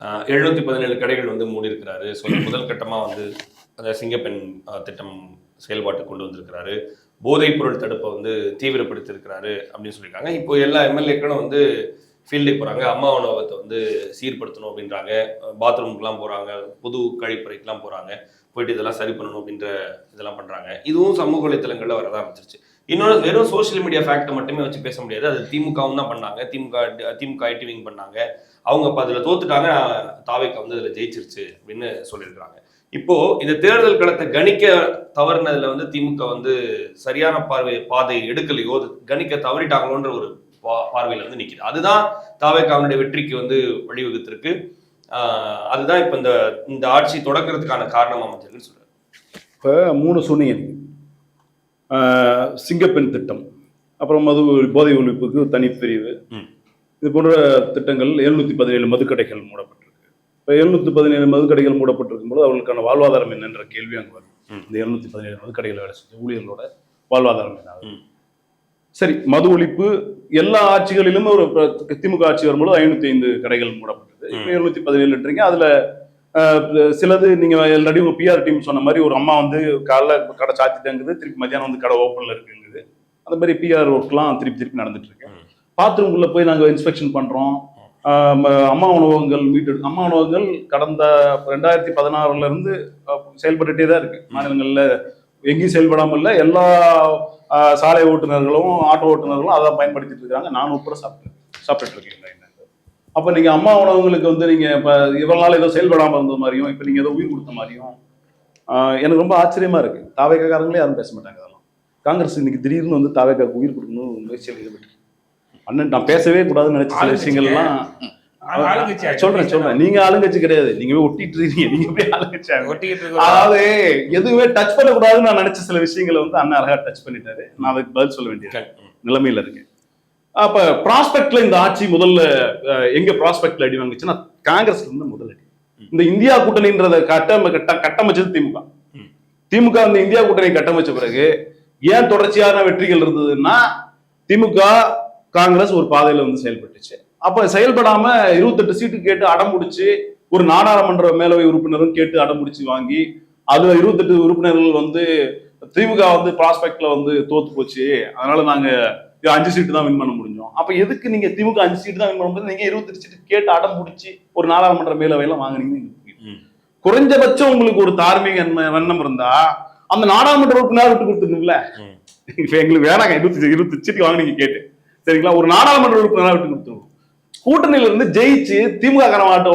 717 கடைகள் வந்து மூடி இருக்கிறாரு. ஸோ முதல் கட்டமா வந்து அந்த சிங்கப்பெண் திட்டம் செயல்பாட்டுக்கு கொண்டு வந்திருக்கிறாரு. போதைப் பொருள் தடுப்பை வந்து தீவிரப்படுத்தியிருக்கிறாரு அப்படின்னு சொல்லியிருக்காங்க. இப்போ எல்லா எம்எல்ஏக்களும் வந்து ஃபீல்டுக்கு போகிறாங்க. அம்மா உணவகத்தை வந்து சீர்படுத்தணும் அப்படின்றாங்க. பாத்ரூமுக்குலாம் போகிறாங்க, புது கழிப்பறைக்கெலாம் போகிறாங்க. போயிட்டு இதெல்லாம் சரி பண்ணணும் அப்படின்ற இதெல்லாம் பண்ணுறாங்க. இதுவும் சமூக வலைத்தளங்களில் வரத ஆரம்பிச்சிருச்சு. இன்னொரு வெறும் சோஷியல் மீடியா ஃபேக்டை மட்டுமே வச்சு பேச முடியாது. அது திமுகவும் தான் பண்ணாங்க. திமுக ஐடிவிங் பண்ணாங்க. அவங்க இப்போ அதில் தோத்துட்டாங்க, தாவேக்கா வந்து அதில் ஜெயிச்சிருச்சு அப்படின்னு சொல்லியிருக்கிறாங்க. இப்போ இந்த தேர்தல் களத்தை கணிக்க தவறுனதுல வந்து திமுக வந்து சரியான பாதை எடுக்கலையோ, கணிக்க தவறிட்டாங்களோன்ற ஒரு பார்வையில வந்து நிக்குது. அதுதான் தாவேக்காவுடைய வெற்றிக்கு வந்து வழிவகுத்திருக்கு. அதுதான் இப்ப இந்த ஆட்சி தொடக்கிறதுக்கான காரணம் அமைச்சர்கள் சொல்றாரு. இப்ப 3 சொன்னீங்க. சிங்கப்பெண் திட்டம், அப்புறம் போதை ஒழிப்புக்கு தனிப்பிரிவு, இது போன்ற திட்டங்கள் 717 மதுக்கடைகள் மூடப்பட்டிருக்கு. இப்போ 717 மதுக்கடைகள் மூடப்பட்டிருக்கும் போது அவர்களுக்கான வாழ்வாதாரம் என்னன்ற கேள்வி அங்கே வரும். இந்த 717 மதுக்கடைகள் வேலை செஞ்ச ஊழியர்களோட வாழ்வாதாரம் என்ன? சரி, மது ஒழிப்பு எல்லா ஆட்சிகளிலும் ஒரு திமுக ஆட்சி வரும்போது 505 கடைகள் மூடப்பட்டது. இப்போ 717 அதுல சிலது நீங்க ஆல்ரெடி உங்க பிஆர் டீம் சொன்ன மாதிரி ஒரு அம்மா வந்து காலைல கடை சாத்திட்டாங்குது, திருப்பி மத்தியானம் வந்து கடை ஓப்பன்ல இருக்குங்குது. அந்த மாதிரி பிஆர் ஒர்க்லாம் திருப்பி நடந்துட்டு இருக்கு. பாத்ரூம்குள்ள போய் நாங்கள் இன்ஸ்பெக்ஷன் பண்றோம். அம்மா உணவகங்கள் அம்மா உணவகங்கள் கடந்த 2016 இருந்து செயல்பட்டுட்டே தான் இருக்கு. மாநிலங்கள்ல எங்கேயும் செயல்படாமல் இல்லை. எல்லா சாலை ஓட்டுநர்களும் ஆட்டோ ஓட்டுநர்களும் அதை பயன்படுத்திட்டு இருக்காங்க. நான் உட்பட சாப்பிட்டு இருக்கேன். அப்ப நீங்க அம்மா உணவங்களுக்கு வந்து நீங்க இப்ப இவ்வளவு நாள் ஏதோ செயல்படாமல் இருந்த மாதிரியும் இப்ப நீங்க ஏதோ உயிர் கொடுத்த மாதிரியும் எனக்கு ரொம்ப ஆச்சரியமா இருக்கு. தாவேக்காரங்களே யாரும் பேச மாட்டாங்க. அதெல்லாம் காங்கிரஸ் இன்னைக்கு திடீர்னு வந்து தாவேக்காக்கு உயிர் கொடுக்கணும் முயற்சியில் ஈடுபட்டு அண்ணன் நான் பேசவே கூடாதுன்னு நினைச்ச சில விஷயங்கள்லாம் சொல்றேன். நீங்க ஆளுங்கட்சி கிடையாது, நீங்க போய் ஒட்டிட்டு இருக்கீங்க. நீங்க போய் ஆளுங்கட்சி அதாவது எதுவுமே டச் பண்ணக்கூடாதுன்னு நான் நினைச்ச சில விஷயங்களை வந்து அண்ணன் அழகா டச் பண்ணிட்டாரு. நான் அதுக்கு பதில் சொல்ல வேண்டிய நிலைமையில இருக்கேன். அப்ப ப்ராஸ்பெக்ட்ல இந்த ஆட்சி முதல்ல எங்க ப்ராஸ்பெக்ட்ல அடி வாங்குச்சுன்னா காங்கிரஸ்ல இருந்து முதல் அடி. இந்த இந்தியா கூட்டணின்றத கட்டமைச்சது திமுக இந்த இந்தியா கூட்டணி கட்டமைச்ச பிறகு ஏன் தொடர்ச்சியான வெற்றிகள் இருந்ததுன்னா திமுக காங்கிரஸ் ஒரு பாதையில வந்து செயல்பட்டுச்சு. அப்ப செயல்படாம 28 சீட்டு கேட்டு அடம் முடிச்சு ஒரு நாடாளுமன்ற மேலவை உறுப்பினரும் கேட்டு அடம் முடிச்சு வாங்கி அதுல 28 உறுப்பினர்கள் வந்து திமுக வந்து ப்ராஸ்பெக்ட்ல வந்து தோத்து போச்சு, அதனால நாங்க 5 சீட்டு தான் வின் பண்ண முடிஞ்சோம். அப்ப எதுக்கு நீங்க திமுக 5 சீட்டு தான் வின் பண்ண முடியும்? நீங்க 28 சீட்டு கேட்டு அடம் முடிச்சு ஒரு நாடாளுமன்ற மேலவையெல்லாம் வாங்கினீங்க. குறைஞ்சபட்சம் உங்களுக்கு ஒரு தார்மீக எண்ணம் இருந்தா அந்த நாடாளுமன்ற உறுப்பினர் விட்டு கொடுத்துருக்குல்ல. இப்ப எங்களுக்கு வேணாங்க 20 சீட்டு வாங்கினீங்க கேட்டு, சரிங்களா? ஒரு நாடாளுமன்ற உறுப்பினராக விட்டு கொடுத்துருவோம். கூட்டணியில இருந்து ஜெயிச்சு திமுக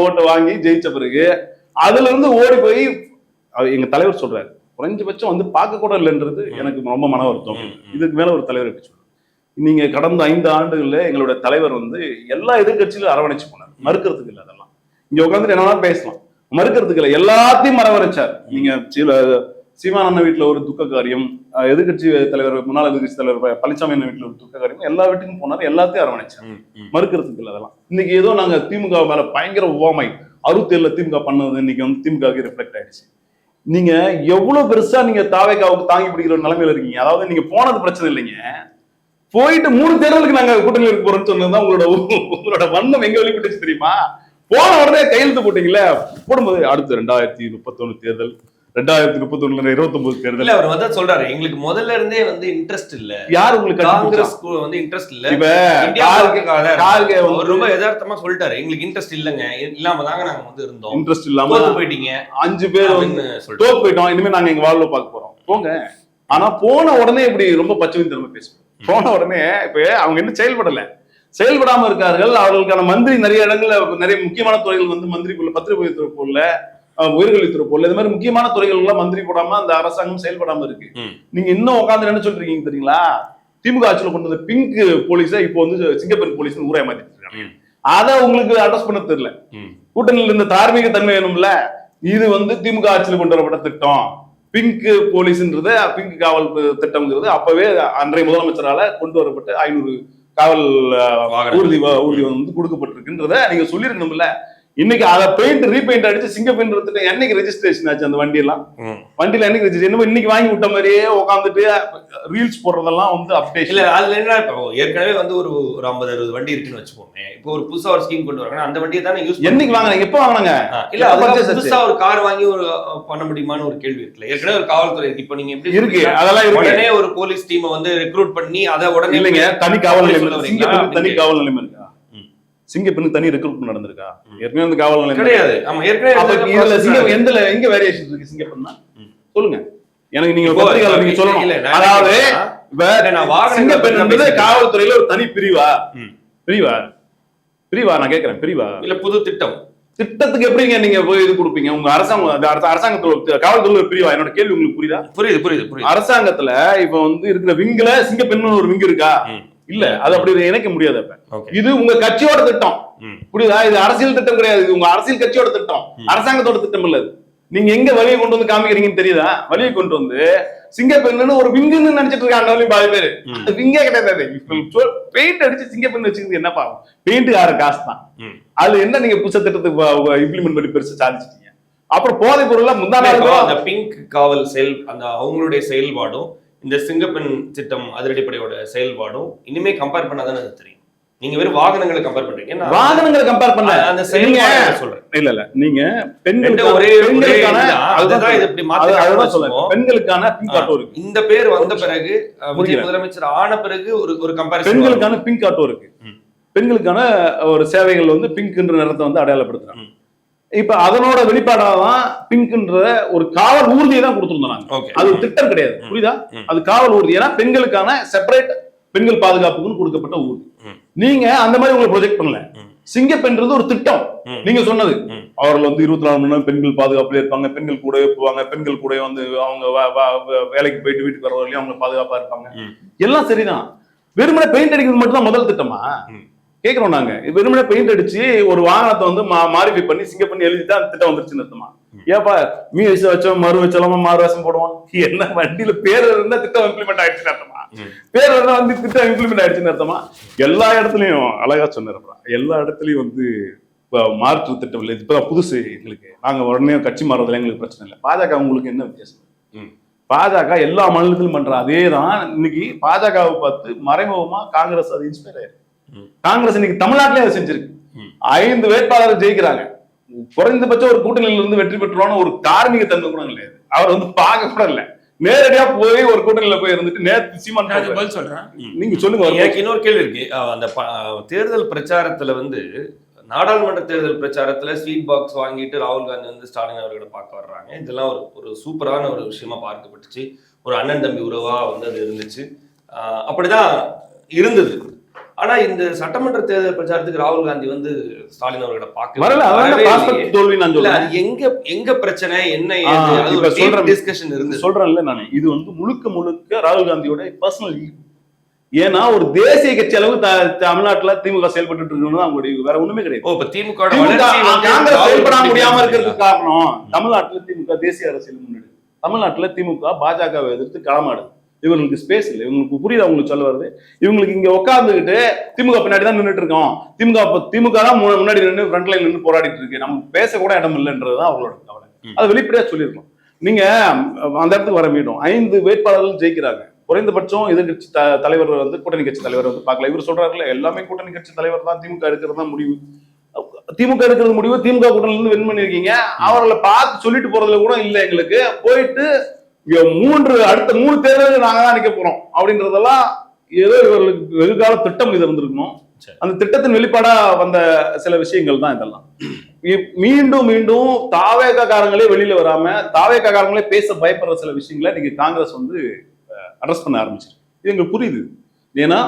ஓட்டை வாங்கி ஜெயிச்ச பிறகு அதுல இருந்து ஓடி போய் எங்க தலைவர் சொல்றாரு குறைஞ்சபட்சம் வந்து பார்க்க கூட இல்லைன்றது எனக்கு ரொம்ப மன வருத்தம். இதுக்கு மேல ஒரு தலைவர் எப்படி சொல்றாரு? நீங்க கடந்த 5 ஆண்டுகள்ல எங்களோட தலைவர் வந்து எல்லா எதிர்கட்சியிலும் அரவணைச்சு போனார். மறுக்கிறதுக்கு இல்லை. அதெல்லாம் இங்க உட்காந்துட்டு என்ன பேசலாம், மறுக்கிறதுக்கு இல்லை. எல்லாத்தையும் அரவணைச்சார். நீங்க சீமான் அண்ணன் வீட்டுல ஒரு துக்க காரியம், எதிர்கட்சி தலைவர் முன்னாள் எதிர்கட்சி தலைவர் பழனிசாமி அண்ணன் வீட்டுல ஒரு துக்க காரியம், எல்லா வீட்டுக்கும் போனாரு, எல்லாத்தையும் அரவணைச்சார். மறுக்கிறதுக்கு இல்லை. அதெல்லாம் இன்னைக்கு ஏதோ நாங்க திமுக மேல பயங்கர உவாமை 67 திமுக பண்ணது இன்னைக்கு வந்து திமுக ரிஃப்ளெக்ட் ஆயிடுச்சு. நீங்க எவ்வளவு பெருசா நீங்க தாவேக்காவுக்கு தாங்கி பிடிக்கிற நிலைமையில இருக்கீங்க. அதாவது நீங்க போனது பிரச்சனை இல்லைங்க, போயிட்டு 3 தேர்தலுக்கு நாங்க கூட்டணி இருக்க போறோம்னு சொன்னதுதான் உங்களோட வன்மம் எங்க வெளிப்பட்டுச்சு தெரியுமா? போன உடனே கையெழுத்து போட்டீங்களே, போடும்போது அடுத்து 2031 தேர்தல், 2031 29 தேர்தல். அவர் வந்து சொல்றாரு எங்களுக்கு முதல்ல இருந்தே வந்து இன்ட்ரெஸ்ட் இல்ல. யார் உங்களுக்கு காங்கிரஸ் வந்து இன்ட்ரெஸ்ட் இல்ல. ரொம்ப யதார்த்தமா சொல்லிட்டாரு, எங்களுக்கு இன்ட்ரெஸ்ட் இல்லங்க, இல்லாம தாங்க நாங்க வந்து இருந்தோம். இன்ட்ரெஸ்ட் இல்லாம போயிட்டீங்க, 5 பேர் தோத்து போயிட்டோம், இனிமே நாங்க எங்க வாழ்வு பார்க்க போறோம் போங்க. ஆனா போன உடனே இப்படி ரொம்ப பச்சை திறமை பேசுவோம். போன உடனே இப்ப அவங்க என்ன செயல்படாம இருக்கார்கள். அவர்களுக்கான மந்திரி நிறைய இடங்கள்ல நிறைய முக்கியமான துறைகள் வந்து மந்திரிக்குள்ள பத்திரிகை போல உயர்கல்வித்துறை போல இது மாதிரி முக்கியமான துறைகள் எல்லாம் மந்திரி போடாம அந்த அரசாங்கம் செயல்படாம இருக்கு. நீங்க இன்னும் உட்காந்து என்ன சொல்றீங்க தெரியுங்களா? திமுக ஆட்சியில கொண்டு வந்த பிங்க் போலீஸை இப்போ வந்து சிங்கப்பெண் போலீஸ் ஊரே மாத்திட்டு இருக்காங்க. அதை உங்களுக்கு அட்ரஸ் பண்ண தெரியல. கூட்டணியில் இருந்த தார்மீக தன்மை வேணும்ல. இது வந்து திமுக ஆட்சியில் கொண்டு வரப்பட்ட திட்டம். பிங்க் போலீஸ்ன்றது பிங்க் காவல் திட்டம்ங்கிறது அப்பவே அன்றைய முதலமைச்சரால கொண்டு வரப்பட்ட 500 காவல் ஊர்தி வந்து கொடுக்கப்பட்டிருக்குன்றத நீங்க சொல்லிருக்கணும்ல. இன்னைக்கு அதை பெயிண்ட் ரீபெயிண்ட் அடிச்சு சிங்க பெயிண்ட் எடுத்துட்டு என்னைக்கு ரெஜிஸ்ட்ரேஷன் ஆச்சு அந்த வண்டியெல்லாம்? வண்டியில என்னைக்கு ரெஜிஸ்ட்ரேஷன்? என்னமோ இன்னைக்கு வாங்கி விட்ட மாதிரியே உட்காந்துட்டு ரீல்ஸ் போடுறதெல்லாம் வந்து அப்டேஷன் இல்ல. அதுல என்ன, இப்போ ஏற்கனவே வந்து ஒரு 50-60 வண்டி இருக்குன்னு வச்சுப்போமே. இப்போ ஒரு புதுசா ஒரு ஸ்கீம் கொண்டு வராங்க, அந்த வண்டியை தானே யூஸ் என்னைக்கு வாங்கினாங்க, எப்போ வாங்கினாங்க? இல்ல அது புதுசா ஒரு கார் வாங்கி ஒரு பண்ண முடியுமான்னு ஒரு கேள்வி இருக்குல்ல. ஏற்கனவே ஒரு காவல்துறை இருக்கு. இப்போ நீங்க எப்படி இருக்கு, அதெல்லாம் இருக்கு. உடனே ஒரு போலீஸ் டீமை வந்து ரெக்ரூட் பண்ணி அதை உடனே இல்லைங்க, தனி காவல் நிலையம், தனி காவல் நிலையம் இருக்கா? சிங்கப்பெண்ணுக்கு தனி ரெக்ரூட்மெண்ட் நடந்திருக்கா? ஏற்கனவே அந்த காவல் நிலையம் கிடையாது. ஆமா, ஏற்கனவே எந்த எங்க வேரியேஷன் இருக்கு சிங்கப்பெண்ணா சொல்லுங்க எனக்கு. நீங்க பத்திரிகையாளர் நீங்க சொல்லணும். அதாவது சிங்கப்பெண் என்பது காவல்துறையில ஒரு தனி பிரிவா? பிரிவா நான் கேக்குறேன், பிரிவா இல்ல புது திட்டம்? திட்டத்துக்கு எப்படிங்க நீங்க போய் இது கொடுப்பீங்க? உங்க அரசாங்கத்துல காவல்துறை ஒரு பிரிவா? என்னோட கேள்வி உங்களுக்கு புரியுதா? புரியுது. அரசாங்கத்துல இப்ப வந்து இருக்கிற விங்குல சிங்கப்பெண்ணு ஒரு விங்கு இருக்கா? இல்ல, அது அப்படி இணைக்க முடியாது. அப்ப இது உங்க கட்சியோட திட்டம், புரியுதா? இது அரசியல் திட்டம் கிடையாது, இது உங்க அரசியல் கட்சியோட திட்டம், அரசாங்கத்தோட திட்டம் இல்ல. நீங்க எங்க வழியை கொண்டு வந்து காமிக்கிறீங்கன்னு தெரியுதா? வழியை கொண்டு வந்து சிங்கப்பெண்ணுன்னு ஒரு விங்குன்னு நினைச்சிட்டு இருக்காங்க பாதி பேரு. அது விங்கே கிடையாது. பெயிண்ட் அடிச்சு சிங்கப்பெண்ணு வச்சுக்கிறது என்ன பாவம்? பெயிண்ட் யாரு காசு தான். அது என்ன நீங்க புதுச திட்டத்துக்கு இம்ப்ளிமெண்ட் பண்ணி பெருசா சாதிச்சிட்டீங்க. அப்புறம் போதைப் பொருள் அந்த பிங்க் காவல் அந்த அவங்களுடைய செயல்பாடும் இந்த சிங்கப்பெண் திட்டம் அதிரடிப்படையோட செயல்பாடும் இனிமே கம்பேர் பண்ணாதானே அது தெரியும். நீங்க வெறும் வாகனங்களை கம்பேர் பண்றீங்க, வாகனங்களை கம்பேர் பண்ண அந்த செயல்பாடு சொல்றேன். இல்ல நீங்க பெண்களுக்கான பிங்க் ஆட்டோ இருக்கு. இந்த பேர் வந்த பிறகு முதலமைச்சர் ஆன பிறகு ஒரு கம்பேரிசன் பெண்களுக்கான பிங்க் ஆட்டோ இருக்கு. பெண்களுக்கான ஒரு சேவைகள் வந்து பிங்க்ன்ற நிறத்தை வந்து அடையாளப்படுத்துறாங்க. இப்ப அதனோட வெளிப்பாடாதான் பிங்க்ன்ற ஒரு காவல் ஊர்தியை தான் கொடுத்துருந்தாங்க. அது திட்டம் கிடையாது, புரியுதா? அது காவல் ஊர்தி. ஏன்னா பெண்களுக்கான செப்பரேட் பெண்கள் பாதுகாப்புக்குன்னு கொடுக்கப்பட்ட ஊர்தி. நீங்க அந்த மாதிரி உங்களை ப்ரொஜெக்ட் பண்ணல. சிங்கப்பெண்றது ஒரு திட்டம். நீங்க சொன்னது அவர்கள் வந்து 24 மணி நேரம் பெண்கள் பாதுகாப்புல இருப்பாங்க, பெண்கள் கூடவே போவாங்க, பெண்கள் கூட வந்து அவங்க வேலைக்கு போயிட்டு வீட்டுக்கு வர வரையும் அவங்க பாதுகாப்பா இருப்பாங்க. எல்லாம் சரிதான். வெறுமனே பெயிண்ட் அடிக்கிறது மட்டும் தான் முதல் திட்டமா கேக்குறோம் நாங்க? வெறுமனே பெயிண்ட் அடிச்சு ஒரு வாகனத்தை வந்து மாடிஃபை பண்ணி சிங்கப்பெண் எழுதிட்டு அந்த திட்டம் வந்துருச்சுன்னு அர்த்தமா? ஏப்பா மீ வச்சு வச்சோம் மறு வச்சாலாமா மாறு வேஷம் போடுவான்? என்ன வண்டியில பேர் இருந்தா திட்டம் இம்ப்ளிமெண்ட் ஆயிடுச்சுன்னு அர்த்தமா? பேர் இருந்தா வந்து திட்டம் இம்ப்ளிமெண்ட் ஆயிடுச்சுன்னு அர்த்தமா? எல்லா இடத்துலயும் அழகா சொன்னார். எல்லா இடத்துலயும் வந்து மாற்று திட்டம் இல்லை, இப்பதான் புதுசு எங்களுக்கு, நாங்க உடனே கட்சி மாறுறதுல எங்களுக்கு பிரச்சனை இல்லை. பாஜக உங்களுக்கு என்ன வித்தியாசம்? பாஜக எல்லா மாநிலத்திலும் பண்ற அதே தான். இன்னைக்கு பாஜகவை பார்த்து மறைமுகமா காங்கிரஸ் அது இன்ஸ்பயர் ஆயிருக்கு. காங்கிரஸ் இன்னைக்கு தமிழ்நாட்டிலே அதை செஞ்சிருக்கு. 5 வேட்பாளர்கள் ஜெயிக்கிறாங்க. குறைந்தபட்சம் ஒரு கூட்டணியில இருந்து வெற்றி பெற்றுவான ஒரு தார்மீக தன்மை கூட கிடையாது. அவர் வந்து பார்க்க கூட இல்லை, நேரடியா போய் ஒரு கூட்டணியில போய் இருந்துட்டு நேத்து சீமான் பதில் சொல்றேன். நீங்க சொல்லுங்க. எனக்கு இன்னொரு கேள்வி இருக்கு. அந்த தேர்தல் பிரச்சாரத்துல வந்து நாடாளுமன்ற தேர்தல் பிரச்சாரத்துல ஸ்வீட் பாக்ஸ் வாங்கிட்டு ராகுல் காந்தி வந்து ஸ்டாலின் அவர்களை பார்க்க வர்றாங்க. இதெல்லாம் ஒரு சூப்பரான ஒரு விஷயமா பார்க்கப்பட்டுச்சு. ஒரு அண்ணன் தம்பி உறவா வந்து அது இருந்துச்சு. அப்படிதான் இருந்தது. ஆனா இந்த சட்டமன்ற தேர்தல் பிரச்சாரத்துக்கு ராகுல் காந்தி வந்து ஸ்டாலின் அவர்களை பார்க்க தோல்வி நான் சொல்றேன். எங்க பிரச்சனை என்ன டிஸ்கஷன் இருந்து சொல்றேன்ல நானு. இது வந்து முழுக்க ராகுல் காந்தியோட பர்சனல். ஏன்னா ஒரு தேசிய கட்சி அளவு தமிழ்நாட்டுல திமுக செயல்பட்டு இருக்கணும் அவங்களுடைய, வேற ஒண்ணுமே கிடையாது. திமுக செயல்பட முடியாம இருக்கிறதுக்கு காரணம் தமிழ்நாட்டுல திமுக தேசிய அரசியல் முன்னெடுக்கு. தமிழ்நாட்டுல திமுக பாஜகவை எதிர்த்து களமாடு. இவங்களுக்கு ஸ்பேஸ் இல்லை. இவங்களுக்கு புரியுது அவங்களுக்கு சொல்ல வருது. இவங்களுக்கு இங்க உட்காந்துக்கிட்டு திமுக பின்னாடி தான் நின்றுட்டு இருக்கோம், திமுக தான் முன்னாடி நின்று ஃப்ரண்ட் லைன் நின்று போராடிட்டு இருக்கு, நமக்கு பேச கூட இடம் இல்லைன்றதுதான் அவங்களோட கவலை. அதை வெளிப்படையா சொல்லியிருக்கோம். நீங்க அந்த இடத்துக்கு வர மீண்டும் 5 வேட்பாளர்கள் ஜெயிக்கிறாங்க. குறைந்தபட்சம் எதிர்கட்சி தலைவர் வந்து கூட்டணி கட்சி தலைவர் வந்து பார்க்கல. இவர் சொல்றாருல எல்லாமே கூட்டணி கட்சி தலைவர் தான், திமுக எடுக்கிறது தான் முடிவு, திமுக எடுக்கிறது முடிவு, திமுக கூட்டணில இருந்து வின் பண்ணிருக்கீங்க. அவர்களை பார்த்து சொல்லிட்டு போறதுல கூட இல்லை. எங்களுக்கு போயிட்டு அடுத்த 3 தேர்தலுக்கு நாங்க தான் நிக்க போறோம் அப்படின்றதெல்லாம் ஏதோ இவர்களுக்கு வெகுகால திட்டம் இது இருந்திருக்கணும். அந்த திட்டத்தின் வெளிப்பாடா வந்த சில விஷயங்கள் தான் இதெல்லாம். மீண்டும் தாவேகாரங்களே வெளியில வராம தாவேகாரங்களே பேச பயப்படுற சில விஷயங்களை நீங்க காங்கிரஸ் வந்து அட்ரஸ் பண்ண ஆரம்பிச்சிருக்கு. இது எங்களுக்கு புரியுது. ஏன்னா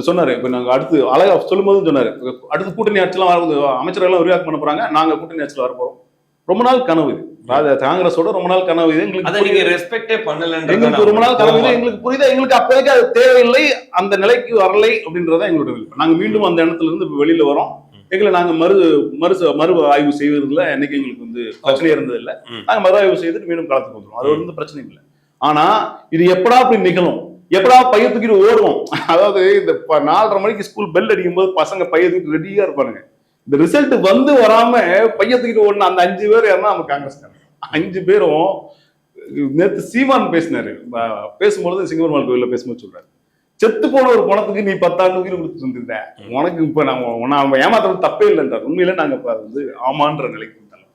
சொன்னாரு, இப்ப நாங்க அடுத்து அழகா சொல்லும் போதும் சொன்னாரு, அடுத்து கூட்டணி ஆட்சியெல்லாம் அமைச்சர்கள் எல்லாம் உருவாக்கம் பண்ண போறாங்க, நாங்க கூட்டணி ஆட்சியில் வர போறோம். ரொம்ப நாள் கனவு இது. காங்கிரஸோட ரொம்ப நாள் கனவு இது. எங்களுக்கு ரொம்ப நாள் கனவு இது. எங்களுக்கு புரியுதா? எங்களுக்கு அப்போதைக்கு அது தேவையில்லை, அந்த நிலைக்கு வரலை அப்படின்றத எங்களோட விருப்பம். நாங்க மீண்டும் அந்த இடத்துல இருந்து வெளியில வரோம். எங்களை நாங்க மறு ஆய்வு செய்வதில் என்னைக்கு எங்களுக்கு வந்து பிரச்சனை இருந்தது இல்லை. நாங்க மறு ஆய்வு செய்துட்டு மீண்டும் களத்துக்கு வந்துடும். அது வந்து பிரச்சனை இல்லை. ஆனா இது எப்படா அப்படி நிகழும், எப்படா பைய தூக்கிட்டு ஓடுவோம். அதாவது இந்த 4:30 மணிக்கு ஸ்கூல் பெல் அடிக்கும் போது பசங்க பைய தூக்கிட்டு ரெடியா இருப்பானுங்க. இந்த ரிசல்ட் வந்து வராம பையத்துக்கிட்டு ஒண்ணு அந்த 5 பேர் யாருன்னா நம்ம காங்கிரஸ்காரங்க. 5 பேரும் நேத்து சீமான் பேசினாரு. பேசும்பொழுது சிங்கப்பெருமாள் கோயில்ல பேசும்போது சொல்றாரு, செத்து போன ஒரு பணத்துக்கு நீ 10 ஆண்டு உயிர் கொடுத்துட்டு இருந்த, உனக்கு இப்ப நம்ம ஏமாத்துறது தப்பே இல்லைன்றார். உண்மையில நாங்க வந்து ஆமான்ற நிலைக்கு வந்தோம்.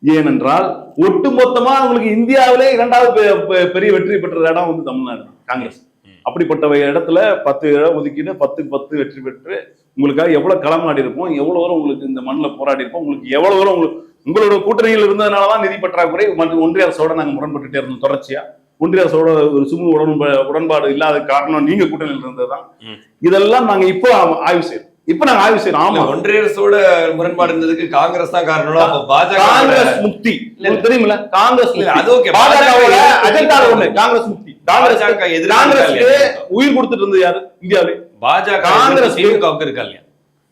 ஏனென்றால் ஒட்டுமொத்தமா உங்களுக்கு இந்தியாவிலே 2வது பெரிய வெற்றி பெற்ற இடம் வந்து தமிழ்நாடு காங்கிரஸ். அப்படிப்பட்ட இடத்துல 10 இடம் ஒதுக்கிட்டு 10க்கு 10 வெற்றி பெற்று உங்களுக்காக எவ்வளவு களம் நாடி இருப்போம், எவ்வளவு தூரம் உங்களுக்கு இந்த மண்ணில் போராடி இருப்போம், உங்களுக்கு எவ்வளவு தூரம் உங்களோட கூட்டணியில் இருந்ததுனாலதான் நிதி பற்றாக்குறை ஒன்றிய அரசோட நாங்க முரண்பட்டுட்டே இருந்தோம் தொடர்ச்சியா. ஒன்றிய அரசோட ஒரு சுமூக உடன்பாடு இல்லாத காரணம் நீங்க கூட்டணியில் இருந்ததுதான். இதெல்லாம் நாங்க இப்போ ஆய்வு செய்யறோம். இப்ப நாங்க ஆய்வு செய்யறோம். ஆமா, ஒன்றிய அரசோட முரண்பாடு இருந்ததுக்கு காங்கிரஸ் தான் காரணம். காங்கிரஸ் முக்தி தெரியுமில்ல, காங்கிரஸ் அது ஓகே. பாஜகவோட அஜெண்டா ஒண்ணு காங்கிரஸ் முக்தி. காங்கிரஸ்க்கு உயிர் கொடுத்துட்டு இருந்தது யாரு இந்தியாவிலே? பாஜக. காங்கிரஸ் திமுகவுக்கு இருக்கா இல்லையா?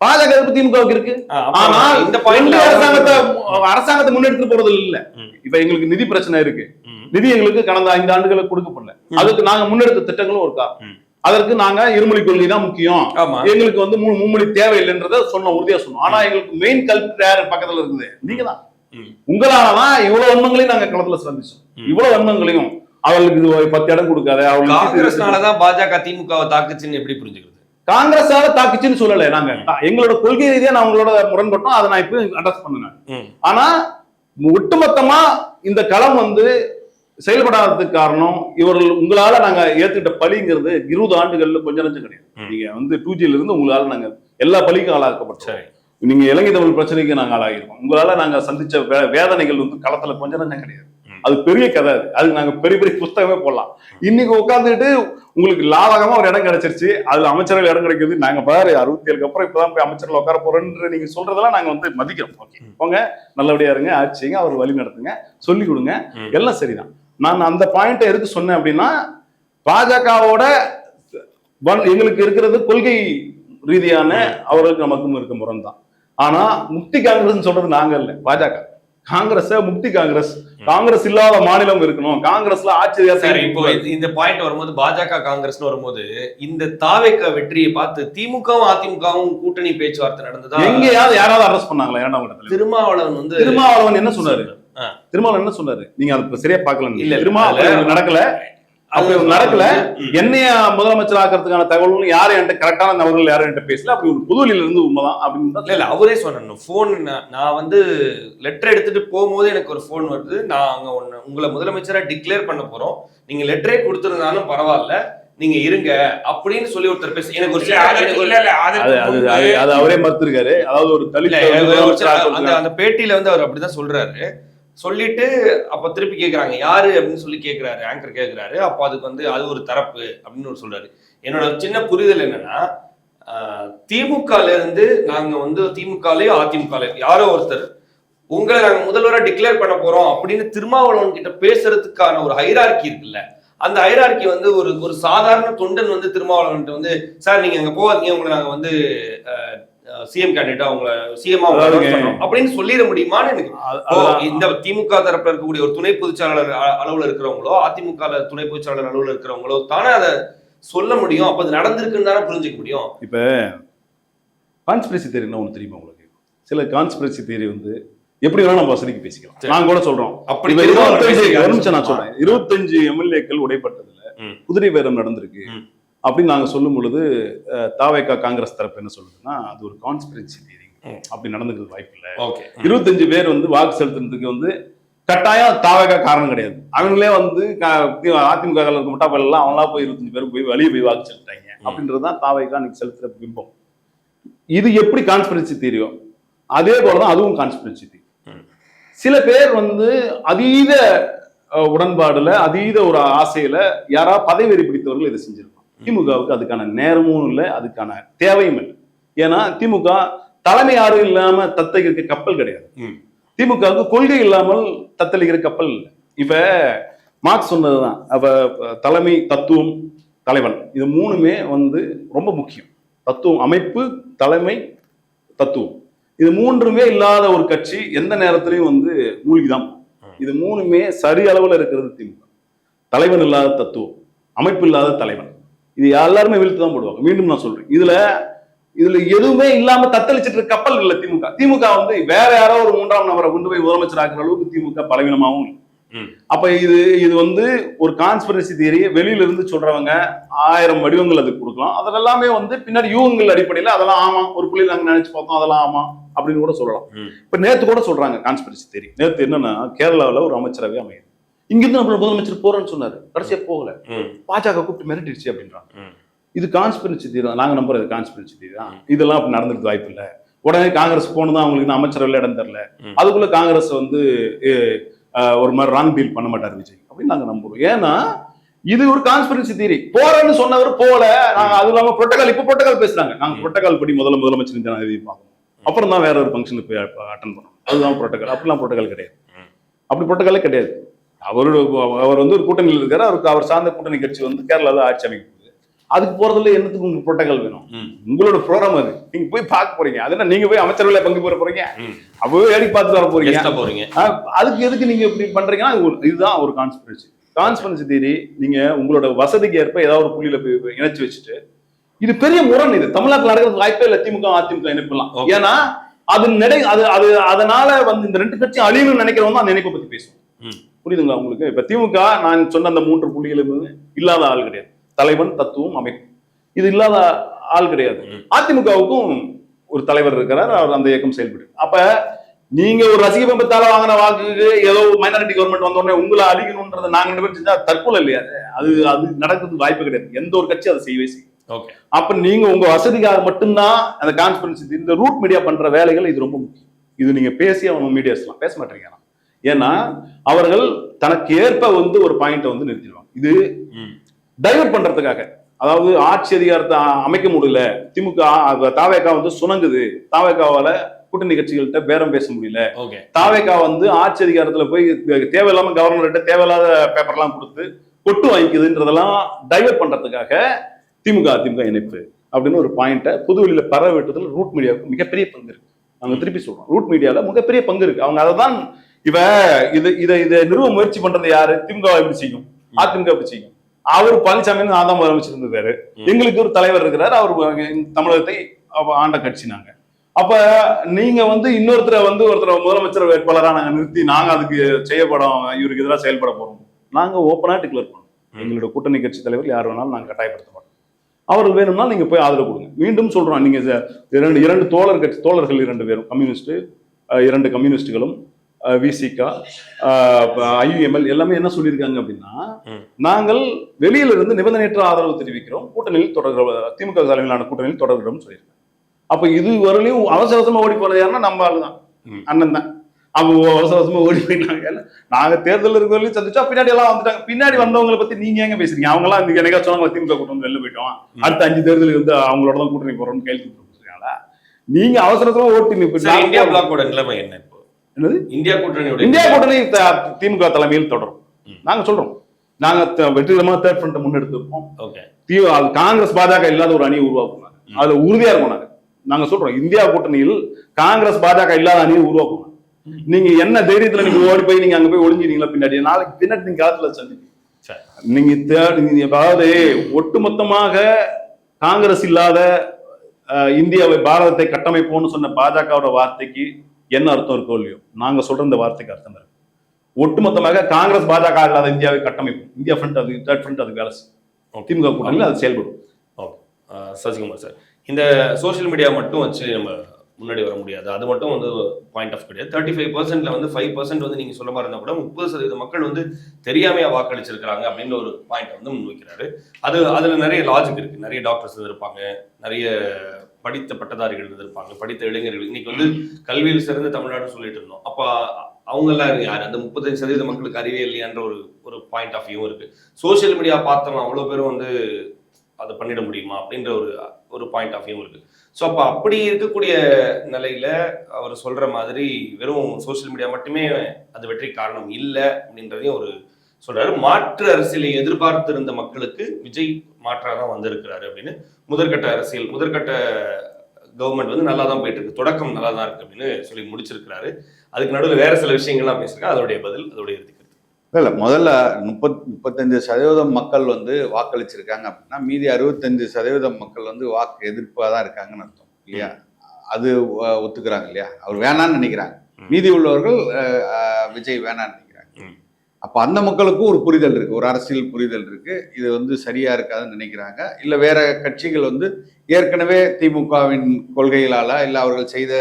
பாஜக திமுகவுக்கு இருக்கு. ஆனால் இந்த அரசாங்கத்தை முன்னெடுத்து போறது இல்ல. இப்ப எங்களுக்கு நிதி பிரச்சனை இருக்கு. நிதி எங்களுக்கு கடந்த 5 ஆண்டுகளுக்கு கொடுக்கப்படல. அதுக்கு நாங்க முன்னெடுத்த திட்டங்களும் இருக்கா. அதற்கு நாங்க இருமொழி கொள்கை தான் முக்கியம், எங்களுக்கு வந்து மும்மொழி தேவையில்லைன்றத சொன்ன உறுதியா சொன்னோம். ஆனா எங்களுக்கு மெயின் கல்பிட் யாரு பக்கத்துல இருக்குது? நீங்க தான். உங்களாலதான் இவ்வளவு வன்மங்களையும் நாங்க களத்துல சந்திச்சோம். இவ்வளவு வன்மங்களையும் அவர்களுக்கு 10 இடம் கொடுக்காத காங்கிரஸ்னாலதான் பாஜக திமுகவை தாக்குச்சுன்னு எப்படி புரிஞ்சுக்கிறது? காங்கிரஸால தாக்குச்சுன்னு சொல்லல. நாங்க எங்களோட கொள்கை ரீதியா நான் உங்களோட முரண்பட்டோம். அதை நான் இப்ப அட்ரஸ் பண்ணேன். ஆனா ஒட்டுமொத்தமா இந்த களம் வந்து செயல்படாததுக்கு காரணம் இவர்கள் உங்களால நாங்க ஏத்துக்கிட்ட பலிங்கிறது 20 ஆண்டுகள்ல கொஞ்சம் நஞ்சம் கிடையாது. நீங்க வந்து 2Gல இருந்து உங்களால நாங்க எல்லா பலிக்கும் ஆளாக்கப்பட்டோம். நீங்க இலங்கை தமிழ் பிரச்சனைக்கு நாங்க ஆளாகிருக்கோம். உங்களால நாங்க சந்திச்ச வேதனைகள் வந்து களத்துல கொஞ்சம் நஞ்சம் கிடையாது. அது பெரிய கதை. அதுக்கு நாங்க பெரிய பெரிய புஸ்தகமே போடலாம். இன்னைக்கு உட்காந்துட்டு உங்களுக்கு லாபகமா ஒரு இடம் கிடைச்சிருச்சு, அதுல அமைச்சர்கள் இடம் கிடைக்குது. நாங்க பாரு 67க்கு அப்புறம் இப்பதான் போய் அமைச்சர்கள் உட்கார போறோம்ன்ற நீங்க சொல்றதெல்லாம் நாங்க வந்து மதிக்கிறோம். ஓகே, போங்க, நல்லபடியா இருங்க, ஆட்சிங்க, அவர் வழி நடத்துங்க, சொல்லி கொடுங்க, எல்லாம் சரிதான். நான் அந்த பாயிண்ட்டை எதுக்கு சொன்னேன் அப்படின்னா, பாஜகவோட எங்களுக்கு இருக்கிறது கொள்கை ரீதியான அவர்களுக்கு நமக்கும் இருக்க முரண் தான். ஆனா முக்தி காங்கிரஸ் சொல்றது நாங்க இல்ல, பாஜக. காங்கிரஸ் முக்தி காங்கிரஸ், காங்கிரஸ் இல்லாத மாநிலம் இருக்கணும், காங்கிரஸ்ல ஆட்சி. இப்போ இந்த பாயிண்ட் வரும்போது பாஜக காங்கிரஸ் வரும்போது இந்த தாவேக வெற்றியை பார்த்து திமுகவும் அதிமுகவும் கூட்டணி பேச்சுவார்த்தை நடந்ததா? எங்கேயாவது யாராவது அரெஸ்ட் பண்ணாங்களா? 2ஆம் இடத்துல திருமாவளவன் என்ன சொன்னாரு? திருமாவளவன் என்ன சொன்னாரு? நீங்க அது சரியா பாக்கல. இல்ல, திருமாவளவன் நடக்கல, அப்படி நடக்கல. என்னைய முதலமைச்சர் ஆக்கிறதுக்கான தகவல்கள் யாரும் என்கிட்ட கரெக்டான நபர்கள் யாரும் என்கிட்ட பேசல. அப்படி ஒரு புதுவெளியில இருந்து உண்மைதான் அப்படின்னு இல்ல அவரே சொன்னேன். போன் நான் வந்து லெட்டர் எடுத்துட்டு போகும்போது எனக்கு ஒரு போன் வருது, நாங்க உங்களை முதலமைச்சரா டிக்ளேர் பண்ண போறோம், நீங்க லெட்டரே கொடுத்துருந்தாலும் பரவாயில்ல, நீங்க இருங்க அப்படின்னு சொல்லி ஒருத்தர் பேச எனக்கு அது அவரே மறுத்திருக்காரு. அதாவது ஒரு தலித் அந்த பேட்டியில வந்து அவர் அப்படிதான் சொல்றாரு. சொல்லிட்டு அப்ப திருப்பி கேக்குறாங்க யாரு அப்படின்னு சொல்லி கேக்குறாரு, ஆங்கர் கேக்குறாரு. அப்ப அதுக்கு வந்து அது ஒரு தரப்பு அப்படின்னு ஒரு சொல்றாரு. என்னோட சின்ன புரிதல் என்னன்னா, திமுகல இருந்து நாங்க வந்து திமுகலயோ அதிமுகலயோ யாரோ ஒருத்தர் உங்களை நாங்க முதல்வரா டிக்ளேர் பண்ண போறோம் அப்படின்னு திருமாவளவன் கிட்ட பேசுறதுக்கான ஒரு ஹைரார்கி இருக்குல்ல, அந்த ஹைரார்கி வந்து ஒரு சாதாரண தொண்டன் வந்து திருமாவளவன் வந்து, சார் நீங்க அங்க போவாதீங்க, உங்களை நாங்க வந்து சிஎம் கேண்டிடேட்டா உங்களை சிஎம் அப்படின்னு சொல்லிட முடியுமான்னு எனக்கு. இந்த திமுக தரப்புல இருக்கக்கூடிய ஒரு துணை பொதுச்செயலாளர் அளவுல இருக்கிறவங்களோ அதிமுக துணை பொதுச்செயலாளர் அளவுல இருக்கிறவங்களோ தானே அதை சொல்ல முடியும். அப்ப அது நடந்திருக்குன்னு தானே புரிஞ்சுக்க முடியும். இப்ப கான்ஸ்பிரசி தியரின்னா ஒண்ணு தெரியுமா உங்களுக்கு? சில கான்ஸ்பிரசி தியரி வந்து எப்படி வேணா நம்ம வசதிக்கு பேசிக்கலாம். நாங்க கூட சொல்றோம். அப்படி ஒரு நிமிஷம் நான் சொல்றேன். 25 எம்எல்ஏக்கள் உடைப்பட்டதுல குதிரை பேரம் நடந்திருக்கு அப்படின்னு நாங்க சொல்லும் பொழுது தாவேகா காங்கிரஸ் தரப்பு என்ன சொல்லுதுன்னா, அது ஒரு கான்ஸ்பிரன்சி தியரி, அப்படி நடந்துக்கிறது வாய்ப்பு இல்லை. 25 பேர் வந்து வாக்கு செலுத்துறதுக்கு வந்து கட்டாயம் தாவேகா காரணம் கிடையாது. அவங்களே வந்து அதிமுக இருக்க முட்டாப்பல் எல்லாம் அவங்களா போய் 25 பேர் போய் வெளியே போய் வாக்கு செலுத்தாங்க அப்படின்றதுதான் தாவேகா இன்னைக்கு செலுத்துற பிம்பம். இது எப்படி கான்ஸ்பிரன்சி தியரியோ அதே போலதான் அதுவும் கான்ஸ்பிரன்சி தியரி. சில பேர் வந்து அதீத உடன்பாடுல அதீத ஒரு ஆசையில யாராவது பதவி வெறி பிடித்தவர்கள் இதை செஞ்சிருப்பாங்க. திமுகவுக்கு அதுக்கான நேரமும் இல்லை, அதுக்கான தேவையும் இல்லை. ஏன்னா திமுக தலைமை யாரும் இல்லாம தத்தளிக்கிற கப்பல் கிடையாது. திமுகவுக்கு கொள்கை இல்லாமல் தத்தளிக்கிற கப்பல் இல்லை. இப்ப மார்க்ஸ் சொன்னதுதான், அப்ப தலைமை, தத்துவம், தலைவன், இது மூணுமே வந்து ரொம்ப முக்கியம். தத்துவம், அமைப்பு, தலைமை, தத்துவம், இது மூன்றுமே இல்லாத ஒரு கட்சி எந்த நேரத்திலையும் வந்து மூழ்கிதான். இது மூணுமே சரி அளவுல இருக்கிறது திமுக. தலைவன் இல்லாத தத்துவம், அமைப்பு இல்லாத தலைவன், இது எல்லாருமே வீழ்த்து தான் போடுவாங்க. மீண்டும் நான் சொல்றேன், இதுல இதுல எதுவுமே இல்லாம தத்தளிச்சிட்டு இருக்க கப்பல் இல்ல திமுக வந்து வேற யாரோ ஒரு 3ஆம் நபரை கொண்டு போய் முதலமைச்சர் ஆக்குற அளவுக்கு திமுக பலவீனமாவும் இல்லை. அப்ப இது வந்து ஒரு கான்ஸ்பிரசி தியரி வெளியில இருந்து சொல்றவங்க 1000 வடிவங்கள் அதுக்கு கொடுக்கலாம். அதெல்லாம் எல்லாமே வந்து பின்னாடி யூகங்கள் அடிப்படையில அதெல்லாம் ஆமா ஒரு புள்ளி நாங்க நினைச்சு பார்த்தோம் அதெல்லாம் ஆமா அப்படின்னு கூட சொல்லலாம். இப்ப நேத்து கூட சொல்றாங்க கான்ஸ்பிரசி தியரி. நேத்து என்னன்னா கேரளாவில் ஒரு அமைச்சரவை அமையுது. இங்கிருந்து நம்ம முதலமைச்சர் போறேன்னு சொன்னாரு, கடைசியா போகல. பாஜக கூப்பிட்டு மிரட்டிடுச்சு அப்படின்றாங்க. இது கான்ஸ்பிரசி தியரி. நாங்க நம்புறது கான்ஸ்பிரசி தியரி தான். இதெல்லாம் அப்படி நடந்துருக்கு வாய்ப்பு இல்லை. உடனே காங்கிரஸ் போனதான் அவங்களுக்கு அமைச்சரவையில் இடம் தரல. அதுக்குள்ள காங்கிரஸ் வந்து ஒரு மாதிரி ராங் டீல் பண்ண மாட்டார் விஜய் அப்படின்னு நாங்க நம்புறோம். ஏன்னா இது ஒரு கான்ஸ்பிரசி தியரி. போறேன்னு சொன்னவர் போல. நாங்க அது இல்லாம புரோட்டோகால் இப்ப புரோட்டோகால் பேசுறாங்க. நாங்க புரோட்டோகால் படி முதலமைச்சர் ஜனாதிபதி பார்க்கணும், அப்புறம் தான் வேற ஒரு ஃபங்க்ஷனுக்கு போய் அட்டன் பண்ணணும். அதுதான் புரோட்டோகால். அப்படிலாம் புரோட்டோகால் கிடையாது. அப்படி புரோட்டோகாலே கிடையாது. அவர் வந்து ஒரு கூட்டணியில் இருக்காரு. அவர் சார்ந்த கூட்டணி கட்சி வந்து கேரளாவில் ஆட்சி அமைக்கும். அதுக்கு போறதுல என்னத்துக்கு உங்களுக்கு புரோட்டோகால் வேணும்? உங்களோட ப்ரோக்ராம் அது. நீங்க போய் பார்க்க போறீங்க. அது என்ன நீங்க போய் அமைச்சரவையில பங்கு பெற போறீங்க? அப்பவே வேடி பார்த்து வர போறீங்க. அதுக்கு எதுக்கு நீங்க இப்படி பண்றீங்கன்னா இதுதான் ஒரு கான்ஸ்பிரசி தியரி. நீங்க உங்களோட வசதிக்கு ஏற்ப ஏதாவது ஒரு புள்ளியில போய் இணைச்சு வச்சுட்டு இது பெரிய முரண். இது தமிழ்நாட்டில் நடக்கிறது வாய்ப்பே இல்லை. திமுக அதிமுக இணைப்பெல்லாம். ஏன்னா அதனால வந்து இந்த 2 கட்சியும் அழியணும்னு நினைக்கிறவங்க அந்த இணைப்பை பத்தி பேசுவோம். புரியுதுங்களா உங்களுக்கு? இப்ப திமுக நான் சொன்ன அந்த 3 புள்ளிகளும் இல்லாத ஆள் கிடையாது. தலைவன், தத்துவம், அமைப்பு இது இல்லாத ஆள் கிடையாது. அதிமுகவுக்கும் ஒரு தலைவர் இருக்கிறார். அவர் அந்த இயக்கம் செயல்படு. அப்ப நீங்க ஒரு ரசிக பிம்பத்தால வாங்கின வாக்குக்கு ஏதோ மைனாரிட்டி கவர்மெண்ட் வந்த உடனே உங்களை அழிக்கணும்ன்றதை நாங்க 2 பேரும் செஞ்சா தற்கொலை இல்லையா? அது நடக்கிறது வாய்ப்பு கிடையாது. எந்த ஒரு கட்சி அதை செய்யவே செய்யும். அப்ப நீங்க உங்க வசதிக்காக மட்டும்தான் அந்த கான்ஸ்பிரன்சி இந்த ரூட் மீடியா பண்ற வேலைகள் இது ரொம்ப முக்கியம். இது நீங்க பேசி அவங்க மீடியாஸ்லாம் பேச மாட்டீங்க. ஏன்னா அவர்கள் தனக்கு ஏற்ப வந்து ஒரு பாயிண்ட வந்து நிறுத்திடுவாங்க. இது டைவர்ட் பண்றதுக்காக. அதாவது ஆட்சி அதிகாரத்தை அமைக்க முடியல, திமுக தாவேகா வந்து சுணங்குது, தாவேகாவால கூட்டணி கட்சிகள்கிட்ட பேரம் பேச முடியல, தாவேகா வந்து ஆட்சி அதிகாரத்துல போய் தேவையில்லாம கவர்னர்கிட்ட தேவையில்லாத பேப்பர்லாம் கொடுத்து கொட்டு வாங்கிக்குதுன்றதெல்லாம் டைவர்ட் பண்றதுக்காக திமுக இணைப்பு அப்படின்னு ஒரு பாயிண்ட புதுவெளியில பரவ விட்டதுல ரூட் மீடியாவுக்கு மிகப்பெரிய பங்கு இருக்கு. நாங்க திருப்பி சொல்றோம், ரூட் மீடியால மிகப்பெரிய பங்கு இருக்கு. அவங்க அதை தான் இதை நிறுவ முயற்சி பண்றது யாரு? திமுக எப்படி செய்யும், அதிமுக எப்படி செய்யும்? அவர் பழனிசாமி நான் தான் முதலமைச்சிருந்தாரு. எங்களுக்கு ஒரு தலைவர் இருக்கிறார், அவர் தமிழகத்தை ஆண்ட கட்சி. நாங்க அப்ப நீங்க வந்து இன்னொருத்தரை வந்து ஒருத்தர் முதலமைச்சர் வேட்பாளராக நாங்க நிறுத்தி நாங்க அதுக்கு செய்யப்படும் இவருக்கு எதிராக செயல்பட போறோம். நாங்க ஓப்பனா டிக்ளேர் பண்ணோம், எங்களோட கூட்டணி கட்சி தலைவர் யார் வேணாலும் நாங்க கட்டாயப்படுத்த மாட்டோம். அவர்கள் வேணும்னா நீங்க போய் ஆதரவு கொடுங்க. மீண்டும் சொல்றோம், நீங்க இரண்டு தோழர்கள் 2 பேரும் கம்யூனிஸ்ட், 2 கம்யூனிஸ்டுகளும் விசிகா, IUML எல்லாமே என்ன சொல்லியிருக்காங்க அப்படின்னா, நாங்கள் வெளியில இருந்து நிபந்தனையற்ற ஆதரவு தெரிவிக்கிறோம், கூட்டணியில் தொடர்கிற திமுக தலைமையிலான கூட்டணியில் தொடர்கிறோம் சொல்லியிருக்காங்க. அப்ப இது வரலையும் அவசரமா ஓடி போறது யாருன்னா நம்ம ஆளுதான், அண்ணன் தான். அவங்க அவசரமா ஓடி போயிட்டாங்க. நாங்க தேர்தல் இருக்கிறவர்களையும் சந்திச்சா பின்னாடி எல்லாம் வந்துட்டாங்க. பின்னாடி வந்தவங்களை பத்தி நீங்க எங்க பேசுறீங்க? அவங்க எல்லாம் இந்த என்னைக்கா சொன்னாங்க திமுக கூட்டணி வெளில போயிட்டோம், அடுத்த 5 தேர்தலுக்கு வந்து அவங்களோட தான் கூட்டணி போறோம்னு கேள்வி கொடுத்துருக்காங்களா? நீங்க அவசரமா ஓட்டி இந்தியா பிளாக்கோட நிலைமை என்ன? இந்தியா கூட்டணி திமுக தலைமையில் தொடரும். நாங்க சொல்றோம், நாங்க வெற்றிகரமா தேர்ட் ஃப்ரண்ட் முன்னெடுத்துப்போம். காங்கிரஸ் பாஜக இல்லாத ஒரு அணியை உருவாக்குவாங்க, அதுல உறுதியா இருக்கும். நாங்க சொல்றோம், இந்தியா கூட்டணியில் காங்கிரஸ் பாஜக இல்லாத அணியை உருவாக்குவாங்க. நீங்க என்ன தைரியத்துல நீங்க ஓடி போய் நீங்க அங்க போய் ஒளிஞ்சிட்டீங்களா? நாளைக்கு பின்னாடி நீங்க காலத்துல சந்திப்பீங்க. நீங்க அதாவது ஒட்டுமொத்தமாக காங்கிரஸ் இல்லாத இந்தியாவை பாரதத்தை கட்டமைப்போம்னு சொன்ன பாஜகவோட வார்த்தைக்கு என்ன அர்த்தம் இருக்கோ இல்லையோ, நாங்க சொல்ற இந்த வார்த்தைக்கு அர்த்தம் இருக்கு. ஒட்டுமொத்தமாக காங்கிரஸ் பாஜக இல்லாத இந்தியாவை கட்டமைப்போம், இந்தியா ஃப்ரண்ட் அது தேர்ட் ஃப்ரண்ட் அது வேலை செய்யும், திமுக கூட்டணியில் அது செயல்படும். சசிகுமார் சார், இந்த சோசியல் மீடியா மட்டும் வச்சு நம்ம முன்னாடி வர முடியாது. அது மட்டும் வந்து பாயிண்ட் ஆஃப் கிடையாது. 35%ல வந்து 5% வந்து நீங்க சொல்ல மாதிரி இருந்தா கூட 30% மக்கள் வந்து தெரியாமையா வாக்களிச்சிருக்கிறாங்க அப்படின்னு ஒரு பாயிண்ட் வந்து முன்வைக்கிறாரு. அதுல நிறைய லாஜிக் இருக்கு. நிறைய டாக்டர்ஸ் இருப்பாங்க, நிறைய படித்த பட்டதாரிகள் இருப்பாங்க, படித்த இளைஞர்கள். இன்னைக்கு வந்து கல்வியில் சிறந்த தமிழ்நாடு சொல்லிட்டு இருந்தோம். அப்ப அவங்க எல்லாம் யாரு? அந்த 35% மக்களுக்கு அறிவே இல்லையான்ற ஒரு பாயிண்ட் ஆஃப் வியூ இருக்கு. சோசியல் மீடியா பார்த்தவங்க அவ்வளவு பேரும் வந்து அதை பண்ணிட முடியுமா அப்படின்ற ஒரு பாயிண்ட் ஆஃப் வியூ இருக்கு. ஸோ அப்போ அப்படி இருக்கக்கூடிய நிலையில அவர் சொல்ற மாதிரி வெறும் சோசியல் மீடியா மட்டுமே அது வெற்றி காரணம் இல்லை அப்படின்றதையும் ஒரு சொல்றாரு. மாற்று அரசியலை எதிர்பார்த்திருந்த மக்களுக்கு விஜய் மாற்றாதான் வந்திருக்கிறாரு அப்படின்னு. முதற்கட்ட கவர்மெண்ட் வந்து நல்லா தான் போயிட்டு இருக்கு, தொடக்கம் நல்லா தான் இருக்கு அப்படின்னு சொல்லி முடிச்சிருக்கிறாரு. அதுக்கு நடுவில் வேற சில விஷயங்கள்லாம் பேசுறாங்க. அதோடைய பதில், அதோடைய இறுதி. இல்லை, முதல்ல 35% மக்கள் வந்து வாக்களிச்சிருக்காங்க அப்படின்னா மீதி 65% மக்கள் வந்து வாக்கு எதிர்ப்பாக தான் இருக்காங்கன்னு அர்த்தம். இல்லையா, அது ஒத்துக்கிறாங்க இல்லையா, அவர் வேணான்னு நினைக்கிறாங்க. மீதி உள்ளவர்கள் விஜய் வேணான்னு நினைக்கிறாங்க. அப்போ அந்த மக்களுக்கும் ஒரு புரிதல் இருக்கு, ஒரு அரசியல் புரிதல் இருக்கு, இது வந்து சரியா இருக்காதுன்னு நினைக்கிறாங்க. இல்லை வேற கட்சிகள் வந்து ஏற்கனவே திமுகவின் கொள்கைகளால இல்லை அவர்கள் செய்த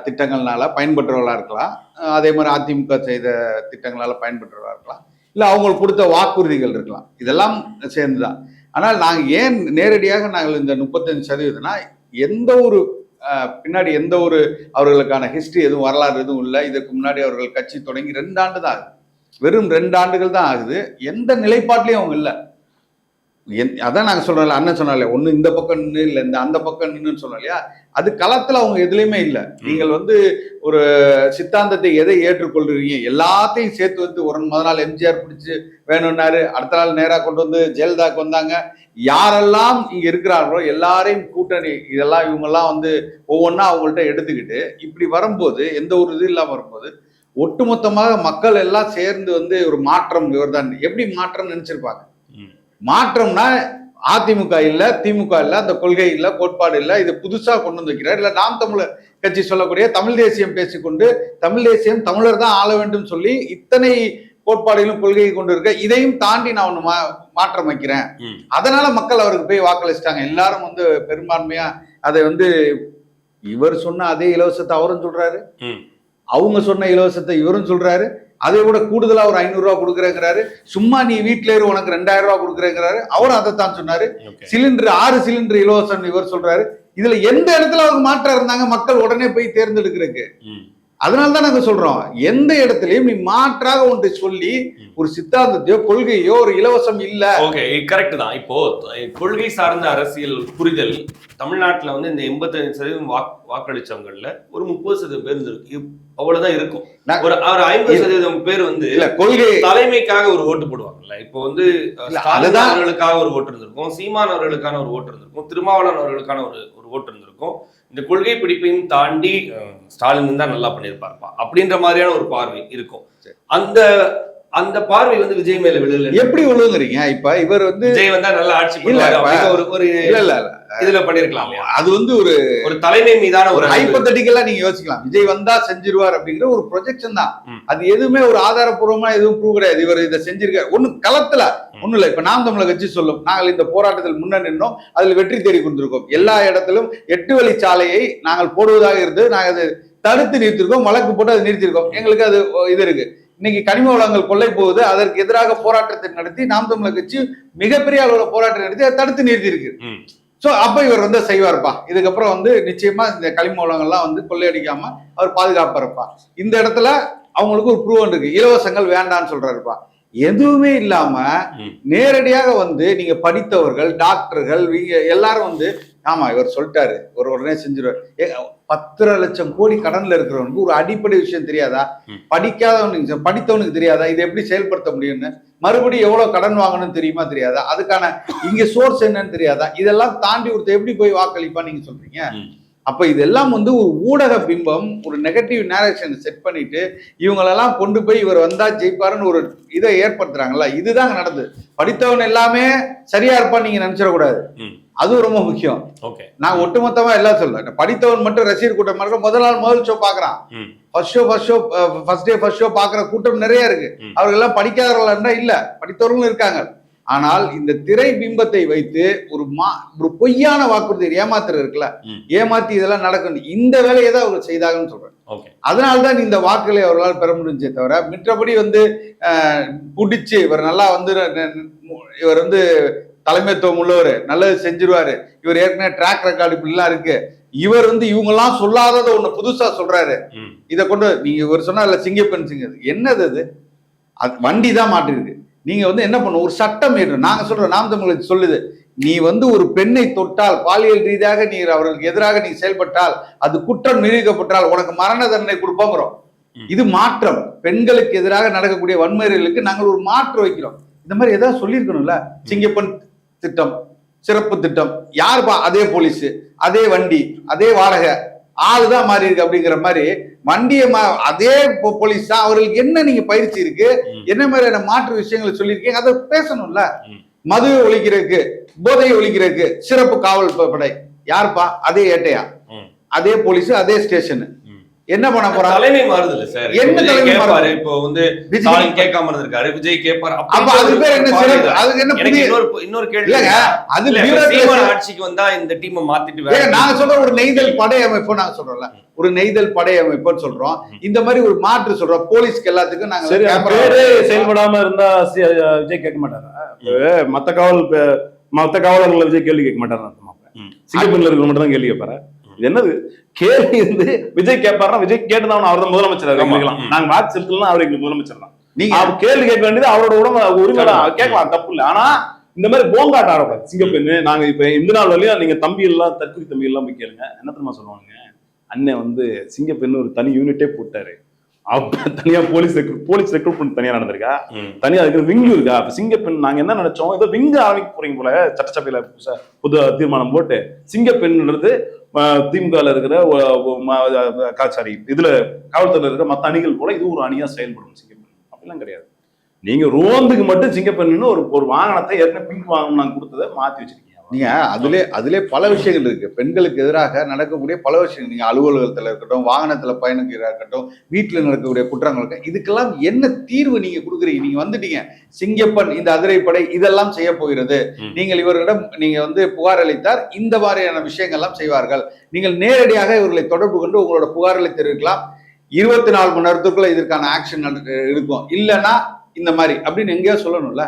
திட்டங்கள்னால பயன்பெற்றவர்களாக இருக்கலாம், அதே மாதிரி அதிமுக செய்த திட்டங்களால பயன்பெற்றவர்களாக இருக்கலாம், இல்லை அவங்களுக்கு கொடுத்த வாக்குறுதிகள் இருக்கலாம், இதெல்லாம் சேர்ந்துதான். ஆனால் நாங்கள் ஏன் நேரடியாக நாங்கள் இந்த 35%னா எந்த ஒரு பின்னாடி எந்த ஒரு அவர்களுக்கான ஹிஸ்டரி எதுவும் வரலாறு எதுவும் இல்லை. இதற்கு முன்னாடி அவர்கள் கட்சி தொடங்கி 2 ஆண்டு தான் ஆகுது, வெறும் 2 ஆண்டுகள் தான் ஆகுது. எந்த நிலைப்பாட்டிலையும் அவங்க இல்லை. அதான் நாங்கள் சொல்றோம்ல, அண்ணன் சொன்னாலே ஒன்று இந்த பக்கம் நின்று இல்லை இந்த அந்த பக்கம் நின்றுன்னு சொன்னோம் இல்லையா, அது களத்தில் அவங்க எதுலையுமே இல்லை. நீங்கள் வந்து ஒரு சித்தாந்தத்தை எதை ஏற்றுக்கொள்றீங்க, எல்லாத்தையும் சேர்த்து வந்து ஒரு முதல் நாள் எம்ஜிஆர் பிடிச்சி வேணும்னாரு, அடுத்த நாள் நேராக கொண்டு வந்து ஜெயலலிதாக்கு வந்தாங்க. யாரெல்லாம் இங்கே இருக்கிறார்களோ எல்லாரையும் கூட்டணி இதெல்லாம் இவங்கெல்லாம் வந்து ஒவ்வொன்றா அவங்கள்ட்ட எடுத்துக்கிட்டு இப்படி வரும்போது எந்த ஒரு இது இல்லாமல் வரும்போது ஒட்டுமொத்தமாக மக்கள் எல்லாம் சேர்ந்து வந்து ஒரு மாற்றம் இவர் தான் எப்படி மாற்றம் நினைச்சிருப்பாங்க. மாற்றம்னா அதிமுக இல்ல, திமுக இல்ல, அந்த கொள்கை இல்ல, கோட்பாடு இல்ல, இது புதுசா கொண்டு வந்து வைக்கிறார். இல்ல நாம் தமிழர் கட்சி சொல்லக்கூடிய தமிழ் தேசியம் பேசிக்கொண்டு தமிழ் தேசியம் தமிழர் தான் ஆள வேண்டும் சொல்லி இத்தனை கோட்பாடுகளும் கொள்கையை கொண்டு இருக்க, இதையும் தாண்டி நான் ஒண்ணு மாற்றம் வைக்கிறேன், அதனால மக்கள் அவருக்கு போய் வாக்களிச்சிட்டாங்க. எல்லாரும் வந்து பெரும்பான்மையா அதை வந்து இவர் சொன்ன அதே இலவசத்தை அவரும் சொல்றாரு, அவங்க சொன்ன இலவசத்தை இவரும் சொல்றாரு, அதை விட கூடுதலா ஒரு 500 ரூபா கொடுக்குறேங்கிறாரு. சும்மா நீ வீட்டுல இரு உனக்கு 2000 ரூபா கொடுக்குறேங்கிறாரு, அவரும் அதைத்தான் சொன்னாரு. சிலிண்டர் 6 சிலிண்டர் இலவசம் இவர் சொல்றாரு. இதுல எந்த இடத்துல அவங்க மாற்றம் இருந்தாங்க மக்கள் உடனே போய் தேர்ந்தெடுக்கிறதுக்கு? அதனாலதான் நாங்க சொல்றோம், எந்த இடத்துலயும் நீ மாற்றாக ஒன்றை சொல்லி ஒரு சித்தாந்தத்தையோ கொள்கையோ ஒரு இலவசம் இல்ல. ஓகே, கரெக்ட் தான். இப்போ கொள்கை சார்ந்த அரசியல் புரிதல் தமிழ்நாட்டுல வந்து இந்த 85% வாக்களிச்சவங்கள்ல ஒரு 30% பேர் இருக்கு, அவ்வளவுதான் இருக்கும். ஒரு 50% பேர் வந்து கொள்கை தலைமைக்காக ஒரு ஓட்டு போடுவாங்கல்ல. இப்போ வந்து ஸ்டாலின் அவர்களுக்காக ஒரு ஓட்டு இருந்திருக்கும், சீமான் அவர்களுக்கான ஒரு ஓட்டு இருந்திருக்கும், திருமாவளவன் அவர்களுக்கான ஒரு ஓட்டு இருந்திருக்கும். இந்த கொள்கை பிடிப்பையும் தாண்டி ஸ்டாலின் தான் நல்லா பண்ணியிருப்பார்ப்பா அப்படின்ற மாதிரியான ஒரு பார்வை இருக்கும். அந்த பார்வை வந்து விஜய் மேல விழுல. எப்படி விழுங்குறீங்க? இப்ப இவர் வந்து விஜய் வந்தா நல்ல ஆட்சி ஒரு இதுல பண்ணிருக்கலாம். அது வந்து ஒரு தலைமை மீதான ஒரு ஹைப்போதெட்டிக்கலா நீங்க யோசிக்கலாம், விஜய் வந்தா செஞ்சிருவார் அப்படிங்கிற ஒரு ப்ரொஜெக்ஷன் தான். அது எதுவுமே ஒரு ஆதாரப்பூர்வமா எதுவும் ப்ரூவ் கிடையாது. இவர் இதை செஞ்சிருக்காரு ஒண்ணு களத்துல ஒண்ணும் இல்லை. இப்ப நாம் தமிழர் கட்சி சொல்லும், நாங்கள் இந்த போராட்டத்தில் முன்ன நின்றோம், அதில் வெற்றி தேடி கொண்டிருக்கோம், எல்லா இடத்திலும் 8 வழிச்சாலையை நாங்கள் போடுவதாக இருந்து நாங்கள் அதை தடுத்து நிறுத்திருக்கோம், வழக்கு போட்டு அதை நிறுத்திருக்கோம். எங்களுக்கு அது இது இருக்கு. இன்னைக்கு கனிம வளங்கள் கொள்ளை போகுது, அதற்கு எதிராக போராட்டத்தை நடத்தி நாம் தமிழர் கட்சி மிகப்பெரிய அளவுல போராட்டம் நடத்தி அதை தடுத்து நிறுத்தி இருக்கு. சோ அப்ப இவர் வந்து செய்வார்ப்பா, இதுக்கப்புறம் வந்து நிச்சயமா இந்த கனிம வளங்கள்லாம் வந்து கொள்ளையடிக்காம அவர் பாதுகாப்பாருப்பா. இந்த இடத்துல அவங்களுக்கு ஒரு ப்ரூவ் இருக்கு, இலவசங்கள் வேண்டான்னு சொல்றாருப்பா. எதுவுமே இல்லாம நேரடியாக வந்து நீங்க படித்தவர்கள் டாக்டர்கள் எல்லாரும் வந்து ஆமா இவர் சொல்லிட்டாரு ஒரு உடனே செஞ்சிருவார். 10 லட்சம் கோடி கடன்ல இருக்கிறவனுக்கு ஒரு அடிப்படை விஷயம் தெரியாதா? படிக்காதவனுக்கு படித்தவனுக்கு தெரியாதா இதை எப்படி செயல்படுத்த முடியும்னு? மறுபடியும் எவ்வளவு கடன் வாங்கணும்னு தெரியுமா தெரியாதா? அதுக்கான இங்க சோர்ஸ் என்னன்னு தெரியாதா? இதெல்லாம் தாண்டி ஒருத்தர் எப்படி போய் வாக்களிப்பா நீங்க சொல்றீங்க? அப்ப இதெல்லாம் வந்து ஒரு ஊடக பிம்பம், ஒரு நெகட்டிவ் நேரேஷனை செட் பண்ணிட்டு இவங்களெல்லாம் கொண்டு போய் இவர் வந்தா ஜெயிப்பாருன்னு ஒரு இதை ஏற்படுத்துறாங்கல்ல. இதுதாங்க நடந்தது. படித்தவன் எல்லாமே சரியா இருப்பான்னு நீங்க நினைச்சிடக்கூடாது, அதுவும் ரொம்ப முக்கியம். நான் ஒட்டுமொத்தமா எல்லாம் சொல்றேன். படித்தவன் மட்டும் ரசிகர் கூட்டம் மட்டும் முதல் ஷோ பாக்குறான், ஃபர்ஸ்ட் ஷோ பாக்குற கூட்டம் நிறைய இருக்கு. அவர்கள் எல்லாம் படிக்காதவர்களா இல்ல, படித்தவர்களும் இருக்காங்க. ஆனால் இந்த திரை பிம்பத்தை வைத்து ஒரு பொய்யான வாக்குறுதி ஏமாத்துறது இருக்குல்ல, ஏமாத்தி இதெல்லாம் நடக்கும், இந்த வேலையை தான் அவர் செய்தாங்கன்னு சொல்றேன். அதனால்தான் இந்த வாக்குகளை அவர்களால் பெற முடிஞ்சே தவிர மற்றபடி வந்து புடிச்சு இவர் நல்லா வந்து இவர் வந்து தலைமைத்துவம் உள்ளவர், நல்லது செஞ்சிருவாரு, இவர் ஏற்கனவே ட்ராக் ரெக்கார்டு இப்படிலாம் இருக்கு, இவர் வந்து இவங்க எல்லாம் சொல்லாதத ஒண்ணு புதுசா சொல்றாரு, இதை கொண்டு நீங்க இவர் சொன்னா சிங்கப்பெண் சிங்கம் என்னது அது வண்டி தான் மாட்டிருக்கு. நீங்க வந்து என்ன பண்ணும், ஒரு சட்டம் ஏற்று நாங்க சொல்றோம், நாம் தமிழர் சொல்லுது, நீ வந்து ஒரு பெண்ணை தொட்டால் பாலியல் ரீதியாக நீ அவர்களுக்கு எதிராக நீ செயல்பட்டால் அது குற்றம் நிரூபிக்கப்பட்டால் உனக்கு மரண தண்டனை கொடுப்போங்கிறோம். இது மாற்றம், பெண்களுக்கு எதிராக நடக்கக்கூடிய வன்முறைகளுக்கு நாங்கள் ஒரு மாற்று வைக்கிறோம். இந்த மாதிரி ஏதாவது சொல்லியிருக்கணும்ல. சிங்கப்பெண் திட்டம், சிறப்பு திட்டம், யாருப்பா? அதே போலீஸ், அதே வண்டி, அதே வாடகை, ஆளுதான் மாறி இருக்கு அப்படிங்கிற மாதிரி வண்டியை அதே போலீஸ் தான். அவர்களுக்கு என்ன நீங்க பயிற்சி இருக்கு, என்ன மாதிரியான மாற்று விஷயங்களை சொல்லியிருக்கீங்க, அதை பேசணும்ல. மது ஒழிக்கிறதுக்கு, போதையை ஒழிக்கிறதுக்கு சிறப்பு காவல் படை, யாருப்பா? அதே ஏட்டையா? அதே போலீஸ் அதே ஸ்டேஷன் என்ன பண்ண போறாங்க? தலைமை மாறுது இல்ல சார். என்ன தலைமை கேட்பாரு? இப்போ வந்து ஸ்டாலின் கேட்காம இருந்திருக்காரு, விஜய் கேட்பாரு. அப்ப அது பேர் என்ன சிறப்பு? அது என்ன புதிய இன்னொரு கேள்வி இல்லங்க, அது சீமான் ஆட்சிக்கு வந்தா இந்த டீமை மாத்திட்டு வேற நாங்க சொல்ற ஒரு நெய்தல் படை அமைப்பு நாங்க சொல்றோம்ல, ஒரு நெய்தல் படை அமைப்புன்னு சொல்றோம். இந்த மாதிரி ஒரு மாற்று சொல்றோம் போலீஸ்க்கு எல்லாத்துக்கும். நாங்க சரி, செயல்படாம இருந்தா விஜய் கேட்க மாட்டாரா? மத்த காவலர்கள் விஜய் கேள்வி கேட்க மாட்டாரா? சிங்கப்பூர்ல இருக்கிற மட்டும் தான் கேள்வி கேட்பாரு. என்னது கேள்வி வந்து விஜய் கேட்பாருன்னா விஜய் கேட்டுதான் அவர் தான் முதலமைச்சர். நாங்க வாக்கு செலுத்தலாம், அவர் எங்களுக்கு முதலமைச்சர் தான். நீங்க கேள்வி கேட்க வேண்டியது அவரோட உரிமை தான், கேட்கலாம், தப்பு இல்லை. ஆனா இந்த மாதிரி போங்காட்ட ஆடக்கூடாது. சிங்கப்பெண்ணு நாங்க இப்ப இந்த நாள் வரையும் நீங்க தம்பி எல்லாம் தற்கொலை தம்பி எல்லாம் போய் கேளுங்க, என்ன தெரியுமா சொல்லுவாங்க? அண்ணன் வந்து சிங்கப்பெண்ணு ஒரு தனி யூனிட்டே போட்டாரு, தனியா போலீஸ் ரெக்ரூட்மெண்ட் தனியா நடந்திருக்கா, தனியா அதுக்கு விங்கு இருக்கா. சிங்கப்பெண் நாங்க என்ன நினைச்சோம், ஏதோ விங்கு ஆரம்பிக்க போறீங்க போல, சட்டசபையில புது தீர்மானம் போட்டு சிங்கப்பெண்ன்றது திமுகல இருக்கிற சாரி இதுல காவல்துறையில இருக்கிற மத்த அணிகள் போல இது ஒரு அணியா செயல்படும். சிங்கப்பெண் அப்படிலாம் கிடையாது. நீங்க ரோந்துக்கு மட்டும் சிங்கப்பெண்ணுன்னு ஒரு வாகனத்தை ஏற்கனவே பிங்க் வாகனம் நாங்க கொடுத்ததை மாத்தி வச்சிருக்கீங்க. நீங்க அதிலே பல விஷயங்கள் இருக்கு. பெண்களுக்கு எதிராக நடக்கக்கூடிய பல விஷயங்கள், நீங்க அலுவலகத்துல இருக்கட்டும், வாகனத்துல பயணிக்கிறதா இருக்கட்டும், வீட்டுல நடக்கக்கூடிய குற்றங்களுக்கு, இதுக்கெல்லாம் என்ன தீர்வு நீங்க கொடுக்குறீங்க? நீங்க வந்துட்டீங்க சிங்கப்பெண் இந்த அதிரைப்படை இதெல்லாம் செய்ய போகிறது, நீங்கள் இவர்களிடம் நீங்க வந்து புகார் அளித்தார், இந்த மாதிரியான விஷயங்கள்லாம் செய்வார்கள், நீங்கள் நேரடியாக இவர்களை தொடர்பு கொண்டு உங்களோட புகார்களை தெரிவிக்கலாம், 24 மணி நேரத்துக்குள்ள இதற்கான ஆக்ஷன் இருக்கும், இல்லைன்னா இந்த மாதிரி அப்படின்னு எங்கேயோ சொல்லணும்ல.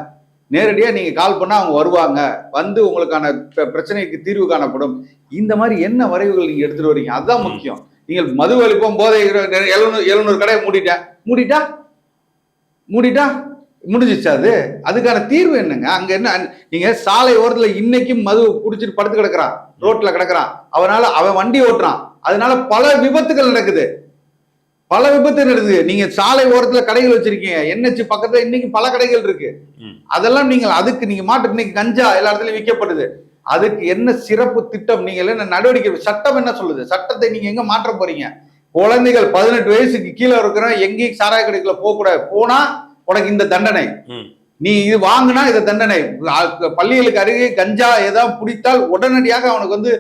நேரடியாக நீங்க கால் பண்ணா அவங்க வருவாங்க, வந்து உங்களுக்கான பிரச்சனைக்கு தீர்வு காணப்படும். இந்த மாதிரி என்ன வரைவுகள் நீங்க எடுத்துட்டு வரீங்க? அதுதான் முக்கியம். நீங்கள் மது அளிப்போம், போதை 700 கடையை மூடிட்டா முடிஞ்சிச்சு. அதுக்கான தீர்வு என்னங்க? அங்க என்ன, நீங்க சாலை ஓரத்துல இன்னைக்கும் மது குடிச்சிட்டு படுத்து கிடக்குறான், ரோட்ல கிடக்குறான், அவன் வண்டி ஓட்டுறான், அதனால பல விபத்துகள் நடக்குது. நீங்க சாலை ஓரத்துல கடைகள் வச்சிருக்கீங்க, NH பக்கத்துல இன்னைக்கு பல கடைகள் இருக்கு. அதெல்லாம் அதுக்கு நீங்க மாட்டு, இன்னைக்கு கஞ்சா எல்லா இடத்துலயும் விற்கப்படுது. அதுக்கு என்ன சிறப்பு திட்டம்? நீங்க என்ன நடவடிக்கை? சட்டம் என்ன சொல்லுது? சட்டத்தை நீங்க எங்க மாற்ற போறீங்க? குழந்தைகள் 18 வயசுக்கு கீழே இருக்கிற எங்கேயும் சாராய கடைக்குள்ள போக கூடாது, போனா உனக்கு இந்த தண்டனை, நீ இது வாங்கினா இந்த தண்டனை. பள்ளிகளுக்கு அருகே கஞ்சா ஏதாவது பிடித்தால் உடனடியாக அவனுக்கு வந்து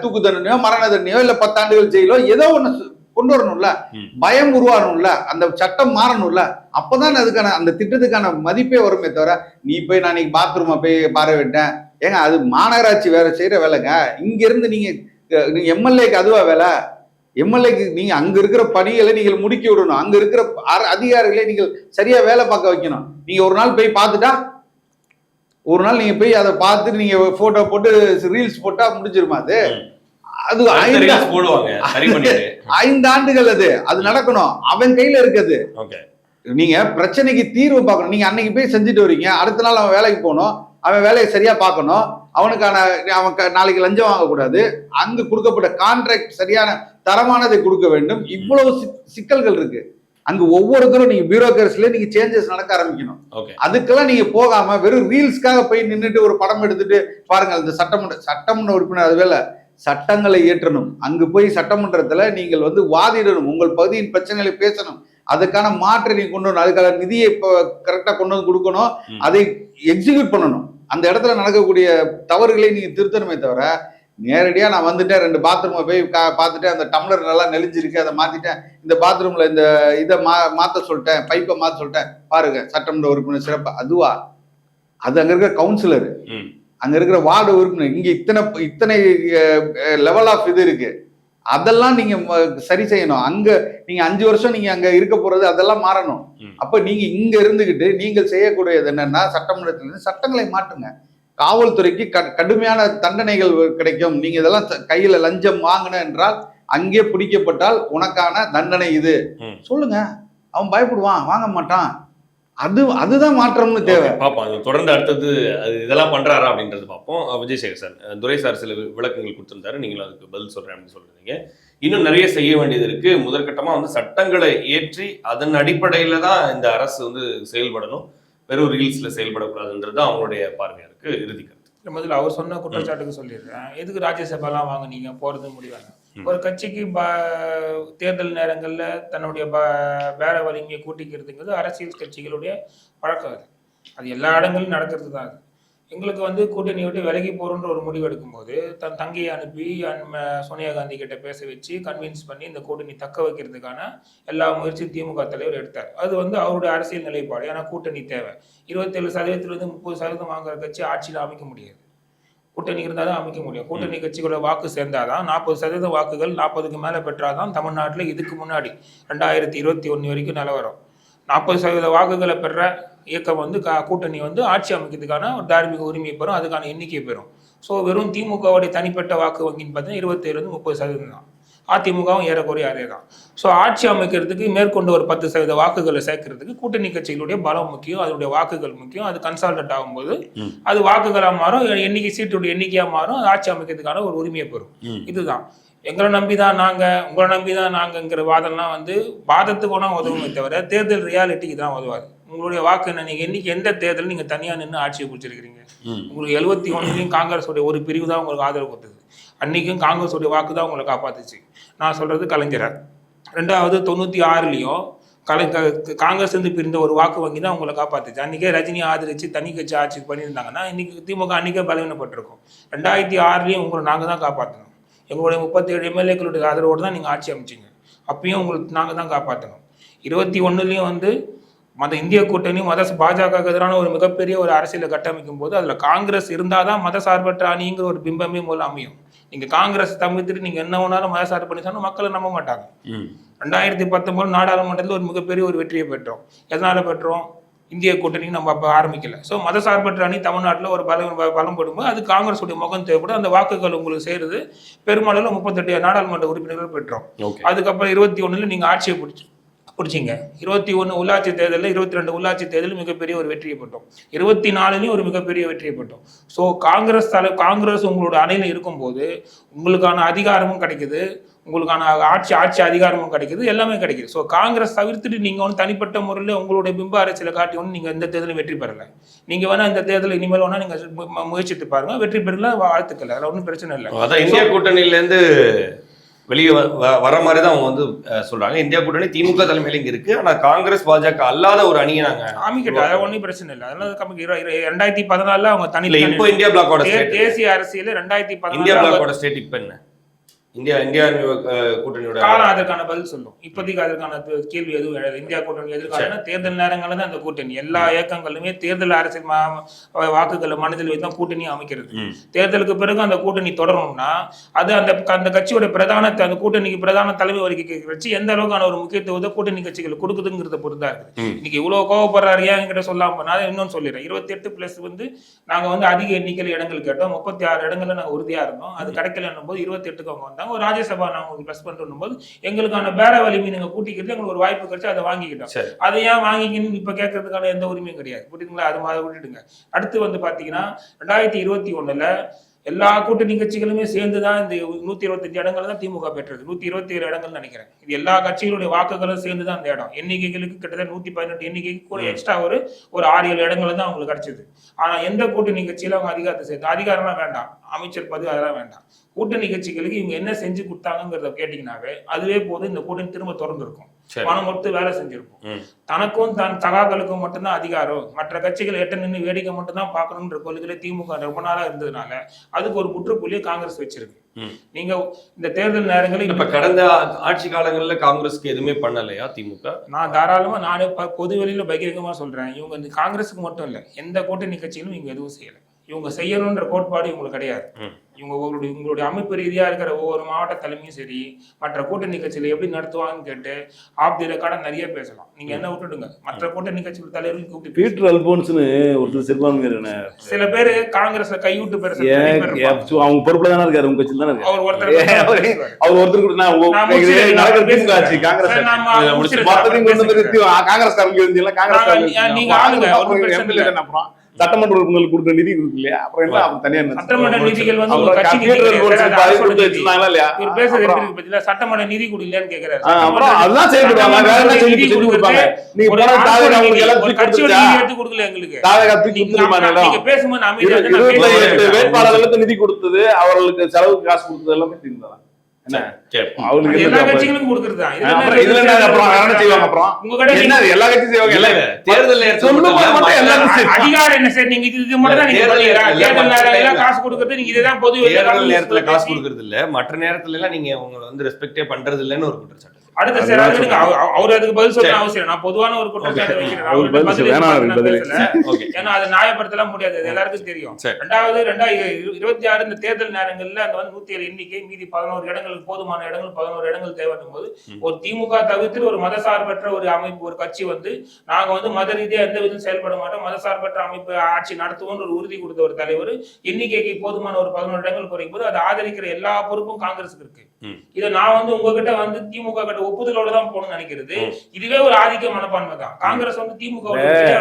தூக்கு தண்டனையோ மரண தண்டனையோ இல்ல 10 ஆண்டுகள் ஜெயிலோ ஏதோ ஒண்ணு கொண்டு வரணும்ல, பயம் உருவாகணும்ல, அந்த சட்டம் மாறணும்ல. அப்பதான் அதுக்கான அந்த திட்டத்துக்கான மதிப்பே வருமே தவிர, நீ போய் நான் இன்னைக்கு பாத்ரூமை போய் பார்வையிட்டேன் ஏங்க, அது மாநகராட்சி வேற செய்யற வேலைங்க. இங்க இருந்து நீங்க எம்எல்ஏக்கு அதுவா வேலை? எம்எல்ஏக்கு நீங்க அங்க இருக்கிற பணிகளை நீங்கள் முடுக்கி விடணும், அங்க இருக்கிற அதிகாரிகளை நீங்கள் சரியா வேலை பார்க்க வைக்கணும். நீங்க ஒரு நாள் போய் பார்த்துட்டா, ஒரு நாள் நீங்க போய் அதை பார்த்துட்டு நீங்க போட்டோ போட்டு ரீல்ஸ் போட்டா முடிஞ்சிருமா? அது 5 ஆண்டுகள் அது நடக்கணும், அவன் கையில இருக்குது. நீங்க பிரச்சனைக்கு தீர்வு பார்க்கணும். நீங்க அன்னைக்கு போய் செஞ்சுட்டு வரீங்க, அடுத்த நாள் அவன் வேலைக்கு போகணும், அவன் வேலையை சரியா பார்க்கணும், அவனுக்கான அவன் நாளைக்கு லஞ்சம் வாங்கக்கூடாது, அங்கு கொடுக்கப்பட்ட கான்ட்ராக்ட் சரியான தரமானதை கொடுக்க வேண்டும். இவ்வளவு சிக்கல்கள் இருக்கு. அங்க ஒவ்வொருத்தரும் நீங்க பியூரோக்ரஸில நீங்க சேஞ்சஸ் நடக்க ஆரம்பிக்கணும். அதுக்கெல்லாம் நீங்க போகாம வெறும் ரீல்ஸ்க்காக போய் நின்றுட்டு ஒரு படம் எடுத்துட்டு பாருங்க. இந்த சட்டமன்ற உறுப்பினர் அது வேலை, சட்டங்களை இயற்றணும். அங்கு போய் சட்டமன்றத்துல நீங்கள் வந்து வாதிடணும், உங்கள் பகுதியின் பிரச்சனைகளை பேசணும், அதுக்கான மாற்றை நீங்க கொண்டு வரணும், அதுக்கான நிதியை இப்போ கரெக்டா கொண்டு வந்து கொடுக்கணும், அதை எக்ஸிக்யூட் பண்ணணும். அந்த இடத்துல நடக்கக்கூடிய தவறுகளை நீங்க திருத்தணுமே தவிர, நேரடியா நான் வந்துட்டேன் 2 பாத்ரூமை போய் பார்த்துட்டேன், அந்த டம்ளர் நல்லா நெளிஞ்சிருக்கு அதை மாத்திட்டேன், இந்த பாத்ரூம்ல இந்த இதை மாத்த சொல்லிட்டேன், பைப்பை மாத்த சொல்லிட்டேன், பாருங்க சட்டமன்ற உறுப்பினர் சிறப்பு. அதுவா? அது அங்க இருக்கிற கவுன்சிலர், அங்க இருக்கிற வார்டு உறுப்பினர். இங்க இத்தனை லெவல் ஆஃப் இது இருக்கு, அதெல்லாம் நீங்க சரி செய்யணும். அங்க நீங்க 5 வருஷம் நீங்க அங்க இருக்க போறது, அதெல்லாம் மாறணும். அப்ப நீங்க இங்க இருந்துகிட்டு நீங்கள் செய்யக்கூடியது என்னன்னா, சட்டமன்றத்திலிருந்து சட்டங்களை மாற்றுங்க. காவல்துறைக்கு கடுமையான தண்டனைகள் கிடைக்கும். நீங்க இதெல்லாம் கையில லஞ்சம் வாங்கின என்றால் அங்கே பிடிக்கப்பட்டால் உனக்கான தண்டனை இது சொல்லுங்க. அவன் பயப்படுவான், வாங்க மாட்டான். அதுதான் மாற்றம்னு தேவை. பார்ப்போம் தொடர்ந்து. அடுத்தது அது இதெல்லாம் பண்றாரா அப்படின்றது பார்ப்போம். விஜய் சேகர் சார், துரை சார் சில விளக்கங்கள் கொடுத்திருந்தாரு, நீங்களும் அதுக்கு பதில் சொல்றேன் அப்படின்னு சொல்றீங்க. இன்னும் நிறைய செய்ய வேண்டியது இருக்கு. முதற்கட்டமா வந்து சட்டங்களை ஏற்றி அதன் அடிப்படையில தான் இந்த அரசு வந்து செயல்படணும், வெறும் ரீல்ஸ்ல செயல்படக்கூடாதுன்றது அவங்களுடைய பார்வையா இருக்கு. இறுதி கருத்து முதல்ல அவர் சொன்ன குற்றச்சாட்டுக்கு சொல்லிடுறேன். எதுக்கு ராஜ்யசபாலாம் வாங்க நீங்க போறது முடிவாங்க? ஒரு கட்சிக்கு தேர்தல் நேரங்கள்ல தன்னுடைய பேர வலிமையை கூட்டிக்கிறதுங்கிறது அரசியல் கட்சிகளுடைய பழக்கம். அது எல்லா இடங்களிலும் நடக்கிறது தான். அது எங்களுக்கு வந்து கூட்டணி விட்டு விலகி போறோன்ற ஒரு முடிவு எடுக்கும்போது தன் தங்கையை அனுப்பி சோனியா காந்தி கிட்ட பேச வச்சு கன்வின்ஸ் பண்ணி இந்த கூட்டணி தக்க வைக்கிறதுக்கான எல்லா முயற்சியும் திமுக தலைவர் எடுத்தார். அது வந்து அவருடைய அரசியல் நிலைப்பாடு. ஏன்னா கூட்டணி தேவை. 27% 30% வாங்குற கட்சி ஆட்சியில் அமைக்க முடியாது. கூட்டணி இருந்தால் தான் அமைக்க முடியும். கூட்டணி கட்சிகளோட வாக்கு சேர்ந்தாதான் 40% வாக்குகள் 40க்கு மேலே பெற்றாதான் தமிழ்நாட்டில் இதுக்கு முன்னாடி 2021 வரைக்கும் நிலவரம் 40% வாக்குகளை பெற இயக்கம் வந்து கூட்டணி வந்து ஆட்சி அமைக்கிறதுக்கான ஒரு தார்மீக உரிமை பெறும், அதுக்கான எண்ணிக்கை பெறும். ஸோ வெறும் திமுகவுடைய தனிப்பட்ட வாக்கு வங்கின்னு பார்த்தீங்கன்னா 27-30% தான். அதிமுகவும் ஏறக்குறைய அதே தான். ஸோ ஆட்சி அமைக்கிறதுக்கு மேற்கொண்டு ஒரு 10% வாக்குகளை சேர்க்கறதுக்கு கூட்டணி கட்சிகளுடைய பலம் முக்கியம், அதனுடைய வாக்குகள் முக்கியம். அது கன்சால்டேட் ஆகும்போது அது வாக்குகளாக மாறும், எண்ணிக்கை சீட்டுடைய எண்ணிக்கையாக மாறும், அது ஆட்சி அமைக்கிறதுக்கான ஒரு உரிமையை பெறும். இதுதான் எங்களை நம்பிதான் நாங்க, உங்களை நம்பிதான் நாங்கங்கிற வாதம்லாம் வந்து வாதத்துக்கு ஒன்றா உதவுமே தவிர தேர்தல் ரியாலிட்டிக்கு தான் உதவாது. உங்களுடைய வாக்கு என்ன, நீங்க என்னைக்கு எந்த தேர்தல் நீங்க தனியா நின்று ஆட்சியை பிடிச்சிருக்கிறீங்க? உங்களுக்கு 71 காங்கிரஸோடைய ஒரு பிரிவு தான் உங்களுக்கு ஆதரவு கொடுத்தது. அன்னைக்கும் காங்கிரஸோடைய வாக்கு தான் உங்களை காப்பாத்துச்சு. நான் சொல்றது கலைஞரை. 96 காங்கிரஸ் இருந்து பிரிந்த ஒரு வாக்கு வங்கி தான் உங்களை காப்பாத்துச்சு. அன்னைக்கே ரஜினி ஆதரிச்சு தனி கட்சி ஆட்சி பண்ணியிருந்தாங்கன்னா இன்னைக்கு திமுக அன்னைக்கே பலவீனப்பட்டிருக்கும். 2006 உங்களை நாங்க தான் காப்பாற்றணும். எங்களுடைய 37 எம்எல்ஏக்களுடைய ஆதரவோடு தான் நீங்கள் ஆட்சி அமைச்சிங்க. அப்பயும் உங்களுக்கு நாங்கள் தான் காப்பாற்றணும். 21 வந்து மத இந்திய கூட்டணி பாஜகவுக்கு எதிரான ஒரு மிகப்பெரிய ஒரு அரசியலை கட்டமைக்கும் போது அதில் காங்கிரஸ் இருந்தால் தான் மத சார்பற்ற அணிங்கிற ஒரு பிம்பமே மூலம் அமையும். நீங்கள் காங்கிரஸ் தவிர்த்துட்டு நீங்கள் என்ன ஒன்றாலும் மத சார்பு பண்ணி சொன்னால் மக்களை நம்ப மாட்டாங்க. 2019 நாடாளுமன்றத்தில் ஒரு மிகப்பெரிய ஒரு வெற்றியை பெற்றோம். எதனால் பெற்றோம்? இந்திய கூட்டணி நம்ம அப்போ ஆரம்பிக்கல. ஸோ மத சார்பற்ற அணி தமிழ்நாட்டில் ஒரு பலம் படும்போது அது காங்கிரஸுடைய முகம் தேவைப்படும். அந்த வாக்குகள் உங்களுக்கு சேருது. பெரும்பாலும் 38 நாடாளுமன்ற உறுப்பினர்கள் பெற்றோம். அதுக்கப்புறம் 21 நீங்கள் ஆட்சியை பிடிச்சிங்க. 21 உள்ளாட்சி தேர்தலில் 22 உள்ளாட்சி தேர்தலில் மிகப்பெரிய ஒரு வெற்றியை பெற்றோம். 24 ஒரு மிகப்பெரிய வெற்றியை பெற்றோம். ஸோ காங்கிரஸ் உங்களோட அணையில் இருக்கும்போது உங்களுக்கான அதிகாரமும் கிடைக்குது, உங்களுக்கான ஆட்சி அதிகாரமும் கிடைக்குது, எல்லாமே கிடைக்குது. ஸோ காங்கிரஸ் தவிர்த்துட்டு நீங்கள் வந்து தனிப்பட்ட முறையில் உங்களுடைய பிம்ப அரசியலை காட்டி ஒன்று நீங்கள் இந்த தேர்தலில் வெற்றி பெறலை. நீங்கள் வேணால் இந்த தேர்தலில் இனிமேல் வேணால் நீங்கள் முயற்சித்து பாருங்க, வெற்றி பெறல வாழ்த்துக்கள், அதில் ஒன்றும் பிரச்சனை இல்லை. அதான் இந்திய கூட்டணியிலேருந்து வெளியே வர மாதிரி தான் அவங்க வந்து சொல்றாங்க. இந்தியா கூட்டணி திமுக தலைமையில இங்க இருக்கு, ஆனா காங்கிரஸ் பாஜக அல்லாத ஒரு அணியை நாங்க அமைக்கிட்டோம். அது ஒன்றும் பிரச்சனை இல்லை. அதனால 2014 அவங்க தனி இப்போ இந்தியா பிளாக்கோட தேசிய அரசியல் 2014 இந்தியா பிளாக்கோட ஸ்டேட் இப்ப என்ன? இந்தியா கூட்டணியோட காலம் அதற்கான பதில் சொல்லும். இப்போதைக்கு அதற்கான கேள்வி எதுவும் எழுது. இந்தியா கூட்டணி எதிர்கால தேர்தல் நேரங்கள்ல தான் அந்த கூட்டணி எல்லா இயக்கங்களுமே தேர்தல் அரசியல் வாக்குகளை மனதில் வைத்து தான் கூட்டணியை அமைக்கிறது. தேர்தலுக்கு பிறகு அந்த கூட்டணி தொடரணும்னா அது அந்த கட்சியோட அந்த கூட்டணிக்கு பிரதான தலைமை வரைக்கும் வச்சு எந்த அளவுக்கான ஒரு முக்கியத்துவத்தை கூட்டணி கட்சிகள் கொடுக்குதுங்கிறத பொறுத்தா இருக்கு. இன்னைக்கு இவ்வளவு கோவப்படுறாரு என்கிட்ட சொல்லாம நான் இன்னொன்னு சொல்லிடுறேன். 28+ வந்து நாங்க வந்து அதிக எண்ணிக்கையில் இடங்கள் கேட்டோம். 36 இடங்கள்ல நாங்க உறுதியா இருந்தோம். அது கிடைக்கல போது 28க்கு அவங்க வந்தாங்க. ஒரு ராஜ்யசபா நாங்க உங்களுக்கு ப்ளஸ் பண்ணும் போது எங்களுக்கான பேர வலிமை நீங்க கூட்டிக்கிறது எங்களுக்கு ஒரு வாய்ப்பு கிடைச்சு அதை வாங்கிக்கிட்டோம். அதை ஏன் வாங்கிக்கணும்னு இப்ப கேட்கறதுக்கான எந்த உரிமையும் கிடையாது. புரியுதுங்களா? அது மாதிரி விட்டுடுங்க. அடுத்து வந்து பாத்தீங்கன்னா 2021 எல்லா கூட்டணி கட்சிகளுமே சேர்ந்துதான் இந்த 125 இடங்கள் தான் திமுக பெற்றது. 127 இடங்கள் நினைக்கிறேன். இது எல்லா கட்சிகளுடைய வாக்குகளும் சேர்ந்துதான் அந்த இடம். எண்ணிக்கைகளுக்கு கிட்டத்தட்ட 118 எண்ணிக்கைக்கு கூட எக்ஸ்ட்ரா ஒரு 6-7 இடங்கள் தான் அவங்களுக்கு கிடைச்சது. ஆனா எந்த கூட்டணி கட்சியில அவங்க அதிகாரத்தை சேர்த்து அதிகாரம்லாம் வேண்டாம், அமைச்சர் பதவி அதெல்லாம் வேண்டாம். கூட்டணி கட்சிகளுக்கு இவங்க என்ன செஞ்சு கொடுத்தாங்கிறத கேட்டீங்கன்னாவே அதுவே போது இந்த கூட்டணி திரும்ப திறந்திருக்கும், பணம் கொடுத்து வேலை செஞ்சிருக்கும். தனக்கும் தன் சகாக்களுக்கும் மட்டும்தான் அதிகாரம், மற்ற கட்சிகள் எட்ட நின்று வேடிக்கை மட்டும் தான் பார்க்கணுன்ற கொள்கையில திமுக ரொம்ப நாளா இருந்ததுனால அதுக்கு ஒரு முற்றுப்புள்ளியை காங்கிரஸ் வச்சிருக்கு. நீங்க இந்த தேர்தல் நேரங்களில் இப்ப கடந்த ஆட்சி காலங்கள்ல காங்கிரஸ்க்கு எதுவுமே பண்ணலையா திமுக? நான் தாராளமா நானே பொது வெளியில பகிரங்கமா சொல்றேன். இவங்க இந்த காங்கிரஸுக்கு மட்டும் இல்ல, எந்த கூட்டணி கட்சியிலும் இவங்க எதுவும் செய்யல. இவங்க செய்யணும்ன்ற கோட்பாடு இவங்களுக்கு கிடையாது. இவங்க உங்களுடைய அமைப்பு ரீதியா இருக்கிற ஒவ்வொரு மாவட்ட தலைமையும் சரி மற்ற கூட்டணி கட்சியில எப்படி நடத்துவாங்கன்னு கேட்டு ஆப் தி ரெக்கார்டா நிறைய பேசலாம். நீங்க என்ன விட்டுடுங்க, மற்ற கூட்டணி கட்சிகள் தலைவர்கள் கூப்பிட்டு பீட்டர் அல்போன்ஸ்னு ஒருத்தர் சிறுபான்மையினர் சில பேரு காங்கிரஸ்ல கைவிட்டு பேச அவங்க பொறுப்புல தானே இருக்காரு, உங்க கட்சியில் தானே இருக்காரு. அவர் ஒருத்தர் நீங்க ஆளுங்க சட்டமன்ற உறுப்பினர்களுக்கு கொடுக்குற நிதி கொடுக்கு இல்லையா? அப்புறம் என்ன அவங்க தனியா சட்டமன்ற நிதிகள் வந்து சட்டமன்ற நிதி கொடுக்கலையான்னு கேக்குறாரு. அப்புறம் அதுதான் செயல்படுவாங்க. வேற என்ன நிதி கொடுப்பாங்க? நீங்க போற கட்சியோட நிதி எடுத்து கொடுக்கல எங்களுக்கு. நீங்க பேசும்போது அமைதியா வேட்பாளர்களுக்கு நிதி கொடுத்தது, அவர்களுக்கு செலவுக்கு காசு கொடுத்தது எல்லாமே தெரியுதா? என்ன சரி. அவங்களுக்கு அது என்ன எல்லா job? கட்சிகளுக்கும் கொடுக்கறதுதான். இதுல அப்புறம் என்ன இதுல என்ன அப்புறம் என்ன செய்வாங்க அப்புறம்? உங்க கடை என்ன அது எல்லா கட்சியும் செய்வாங்க? இல்ல, இல்ல. தேர்தல் நேரத்துல சொல்லும் போது மட்டும் எல்லாரும் செய்வாங்க. அதிகாரம் என்ன சார்? நீங்க இது மட்டும் தான் நீங்க தேர்தல் பண்ணீங்களா? நேரத்துல தேர்தல் மற்ற நேரம் எல்லாம் டைம்ல காசு கொடுக்கறது நீங்க இதுதான் பொது வெளியில தேர்தல் கம்யூனிஸ்ட் நேரத்துல காசு பேசி கொடுக்கறது இல்ல, மற்ற நேரத்துல எல்லாம் நீங்க உங்களை வந்து ரெஸ்பெக்டே பண்றது இல்லைன்னு ஒரு குற்றச்சாட்டு. அடுத்த சார் அதுக்கு அவர் அதுக்கு பதில் சொல்ல அவசியம். நான் பொதுவான ஒரு குற்றச்சாட்டு வைக்கிறேன். அவர் அவர்கிட்ட பதில் பதில் வேணாம், எதிர்பார்த்து நான் பதில். பேசல. ஓகே. ஏன்னா அதை நியாயப்படுத்தலாம் முடியாது, அது எல்லாருக்கும் தெரியும். சரி. 2026 இந்த தேர்தல் நேரங்கள்ல அந்த வந்து 107 எண்ணிக்கை மீதி 11 இடங்களுக்கு போதுமான இடங்கள் 11 இடங்கள் தேவைப்படும் போது ஒரு திமுக தவிர்த்து ஒரு மதசார்பற்ற ஒரு அமைப்பு ஒரு கட்சி வந்து நாங்க வந்து மத ரீதியா எந்த விதம் செயல்பட மாட்டோம், மதசார்பற்ற அமைப்பு ஆட்சி நடத்துவோம்னு ஒரு உறுதி கொடுத்த ஒரு தலைவர் எண்ணிக்கைக்கு போதுமான ஒரு 11 இடங்கள் குறையும் போது அதை ஆதரிக்கிற எல்லா பொறுப்பும் காங்கிரஸுக்கு இருக்கு. இதை நான் வந்து உங்ககிட்ட வந்து திமுக கிட்ட ஒப்புதலோட தான் போகணும்னு நினைக்கிறது இதுவே ஒரு ஆதிக்க மனப்பான்மை தான். காங்கிரஸ் வந்து திமுக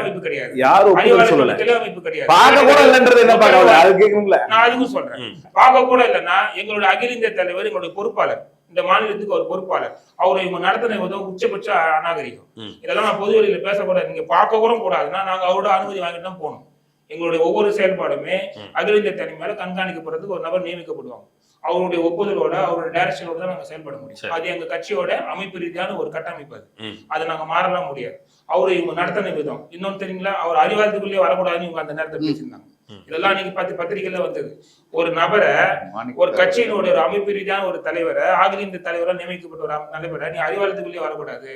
அமைப்பு கிடையாது, யாரும் ஒப்புதல் சொல்லல. அமைப்பு கிடையாது. பார்க்க கூட இல்லன்றது என்ன பார்க்கல, அது கேட்கணும்ல. நான் அதுக்கும் சொல்றேன், பார்க்க கூட இல்லைன்னா எங்களுடைய அகில இந்திய தலைவர் எங்களுடைய பொறுப்பாளர், இந்த மாநிலத்துக்கு ஒரு பொறுப்பாளர், அவரை இவங்க நடத்தின உச்சபட்ச அநாகரிகம். இதெல்லாம் நான் பொது வெளியில பேசக்கூடாது, நீங்க பார்க்க கூட கூடாதுன்னா நாங்க அவரோட அனுமதி வாங்கிட்டு தான் போகணும். எங்களுடைய ஒவ்வொரு செயல்பாடுமே அகில இந்திய தனி மேல கண்காணிக்கப்படுறதுக்கு ஒரு நபர் நியமிக்கப்படுவாங்க. அவருடைய ஒப்புதலோட அவருடைய டைரக்ஷனோட தான் நாங்க செயல்பட முடியும். அது எங்க கட்சியோட அமைப்பு ரீதியான ஒரு கட்டமைப்பு, அதை நாங்க மாறலாம் முடியாது. அவரு இவங்க நடத்தின விதம் இன்னொன்னு தெரியுங்களா, அவர் அறிவாலயத்துக்குள்ளேயே வரக்கூடாதுன்னு இவங்க அந்த நேரத்தை பேசியிருந்தாங்க. இதெல்லாம் நீங்க பத்திரிகையில வந்தது. ஒரு நபரை ஒரு கட்சியினுடைய ஒரு அமைப்பு ரீதியான ஒரு தலைவரை அகில இந்திய தலைவரால் நியமிக்கப்பட்ட ஒரு தலைவரை நீ அறிவாலயத்துக்குள்ளேயே வரக்கூடாது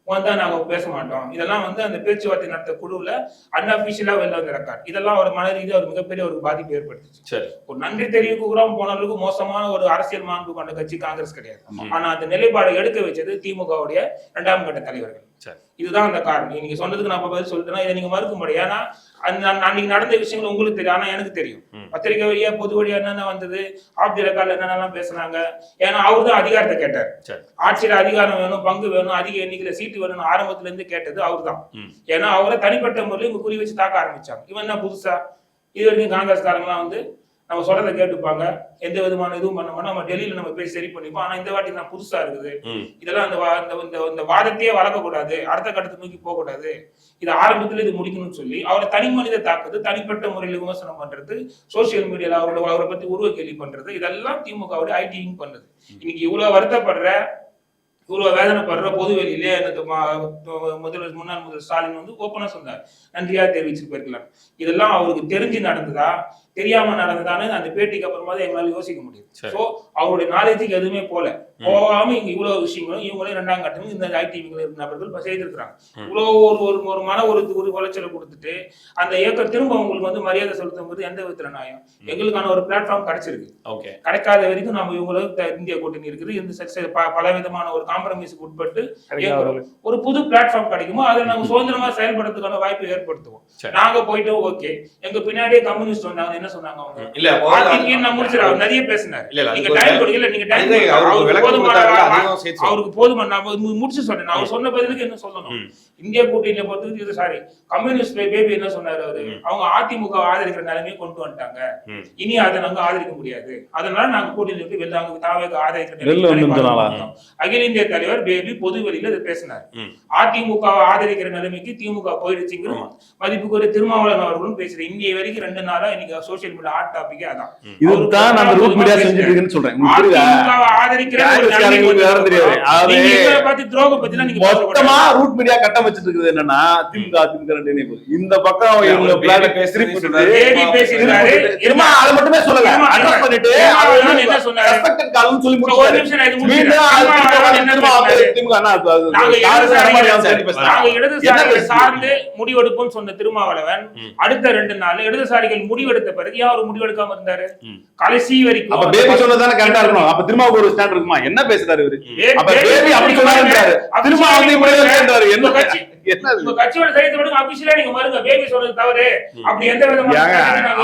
வந்தா நாங்க பேச மாட்டோம். இதெல்லாம் வந்து அந்த பேச்சுவார்த்தை நடத்த குழுவுல அன்அபிஷியலா வெளில வந்த ரெக்கார்ட். இதெல்லாம் ஒரு மன ரீதியா ஒரு மிகப்பெரிய ஒரு பாதிப்பு ஏற்படுத்துச்சு. ஒரு நன்றி தெரிவிக்கிறோம் போனவர்களுக்கு மோசமான ஒரு அரசியல் மாண்பு கொண்ட கட்சி காங்கிரஸ் கிடையாது. ஆனா அந்த நிலைப்பாடை எடுக்க வச்சது திமுகவுடைய 2ஆம் கட்ட தலைவர்கள். இதுதான் அந்த காரணம். நீங்க சொன்னதுக்கு நான் பதில் சொல்லிட்டேன்னா இதை நீங்க மறுக்க முடியும். ஏன்னா அன்னைக்கு நடந்த விஷயங்கள் உங்களுக்கு தெரியும், ஆனா எனக்கு தெரியும். பத்திரிகை வழியா பொது வழியா என்னென்ன வந்தது, ஆப் தி ரெக்கார்ட்ல என்னென்னலாம் பேசுனாங்க. ஏன்னா அவரு தான் அதிகாரத்தை கேட்டார். ஆட்சியில அதிகாரம் வேணும், பங்கு வேணும், அதிக எண்ணிக்கையில சீட்டு வேணும் ஆரம்பத்துல இருந்து கேட்டது அவர் தான். ஏன்னா அவரை தனிப்பட்ட முறையில் இவங்க குறி வச்சு தாக்க ஆரம்பிச்சாங்க. இவன் என்ன புதுசா இது வரைக்கும் காங்கிரஸ்காரங்களாம் வந்து நம்ம சொல்றதை கேட்டுப்பாங்க, எந்த விதமான இதுவும் பண்ண மாட்டோம், நம்ம டெல்லியில நம்ம போய் சரி பண்ணிப்போம். ஆனா இந்த வாட்டி நான் புதுசா இருக்குது, இதெல்லாம் அந்த வாதத்தையே வளர்க்கக்கூடாது, அடுத்த கட்டத்தை நோக்கி போக கூடாது, இது ஆரம்பத்துல இது முடிக்கணும்னு சொல்லி அவரை தனி மனித தாக்குது, தனிப்பட்ட முறையில் விமர்சனம் பண்றது, சோசியல் மீடியால அவரை பத்தி உருவ கேள்வி பண்றது, இதெல்லாம் திமுகவுடைய ஐடிவிங் பண்றது. இன்னைக்கு இவ்வளவு வருத்தப்படுற இவ்வளவு வேதனைப்படுற பொது வெளியிலே முன்னாள் முதல்வர் ஸ்டாலின் வந்து ஓப்பனா சொன்னார், நன்றியா தெரிவிச்சு போயிருக்கலாம். இதெல்லாம் அவருக்கு தெரிஞ்சு நடந்ததா தெரியாம நடந்ததான்னு அந்த பேட்டிக்கு அப்புறமா தான் எங்களால யோசிக்க முடியும். சோ அவருடைய நாலேஜுக்கு எதுவுமே போகாம இங்க இவ்வளவு விஷயங்களும் இவங்களே 2ஆம் கட்டமும் இந்த ஐடிவிகள் நபர்கள் செய்திருக்கிறாங்க. இவ்வளவு ஒரு மன ஒரு உளைச்சலை கொடுத்துட்டு அந்த இயக்கம் திரும்ப அவங்களுக்கு வந்து மரியாதை செலுத்தும் போது எந்த விதத்துல நியாயம்? எங்களுக்கான ஒரு பிளாட்ஃபார்ம் கிடைச்சிருக்கு. கிடைக்காத வரைக்கும் நம்ம இவங்களுக்கு இந்தியா கூட்டணி இருக்குது, இந்த பல விதமான ஒரு காம்ப்ரமைஸுக்கு உட்பட்டு ஒரு புது பிளாட்ஃபார்ம் கிடைக்குமோ அதை நாங்க சுதந்திரமா செயல்படுறதுக்கான வாய்ப்பை ஏற்படுத்துவோம். நாங்க போயிட்டு ஓகே, எங்க பின்னாடியே கம்யூனிஸ்ட் வந்தாங்க, என்ன சொன்னாங்க அவங்க இல்ல நான் முடிச்சிரு, அவர் நிறைய பேசினார். நீங்க டைம் கொடுக்கல, நீங்க டைம் அவருக்கு போதுமான நான் முடிச்சு சொன்னேன். அவர் சொன்ன பதிலுக்கு என்ன சொல்லணும், இந்தியா கூட்டணியில பொறுத்தவரைக்கும் இது சாரி கம்யூனிஸ்ட் பேபி என்ன சொன்னாரு அவரு, அவங்க அதிமுக ஆதரிக்கிற நிலைமையை கொண்டு வந்துட்டாங்க, இனி அதை நாங்க ஆதரிக்க முடியாது, அதனால நாங்க கூட்டணி விட்டு வெளில அவங்க தாவேக ஆதரிக்கிற அகில இந்திய தலைவர் பேபி பொது வெளியில இதை பேசினார். அதிமுக ஆதரிக்கிற நிலைமைக்கு திமுக போயிடுச்சுங்கிற மதிப்புக்குரிய திருமாவளவன் அவர்களும் பேசுறேன். இன்னைய வரைக்கும் 2 நாளா இன்னைக்கு சோசியல் மீடியா ஹாட் டாபிக்கே அதான். இதுதான் நான் ரூட் மீடியா செஞ்சிட்டு இருக்கேன்னு சொல்றேன். அதிமுக ஆதரிக்கிற துரோக பத்திலாம் நீங்க மொத்தமா ரூட் மீடியா கட்டம் வச்சிட்டு இருக்குது என்னன்னா திமுக இந்த பக்கம் இவங்க பிளான் பேசிருக்காரு. அதை மட்டுமே சொல்லல, அட்ரஸ் பண்ணிட்டு என்ன சொன்னாரு ரெஸ்பெக்டட் கால்னு சொல்லி ஒரு நிமிஷம் நான் இது இடதுசாரிகள் சார்ந்து முடிவெடுப்போம் சொன்ன திருமாவளவன் அடுத்த 2 நாள் இடதுசாரிகள் முடிவெடுத்த பிறகு யார் ஒரு முடிவெடுக்காம இருந்தாரு கடைசி வரைக்கும்? அப்ப பேபி சொன்னதானே கரெக்டா இருக்கணும். அப்ப திருமாவுக்கு ஒரு ஸ்டாண்ட் இருக்குமா? என்ன பேசுறாரு இவரு? அப்ப பேபி அப்படி சொன்னாருன்றாரு, திருமா வந்து இப்படி சொல்றாரு. என்ன கட்சி உங்க கட்சியோட சரித்திரம் அபிஷியலா நீங்க மறுங்க, பேபி சொல்றது தவறு அப்படி எந்த விதமான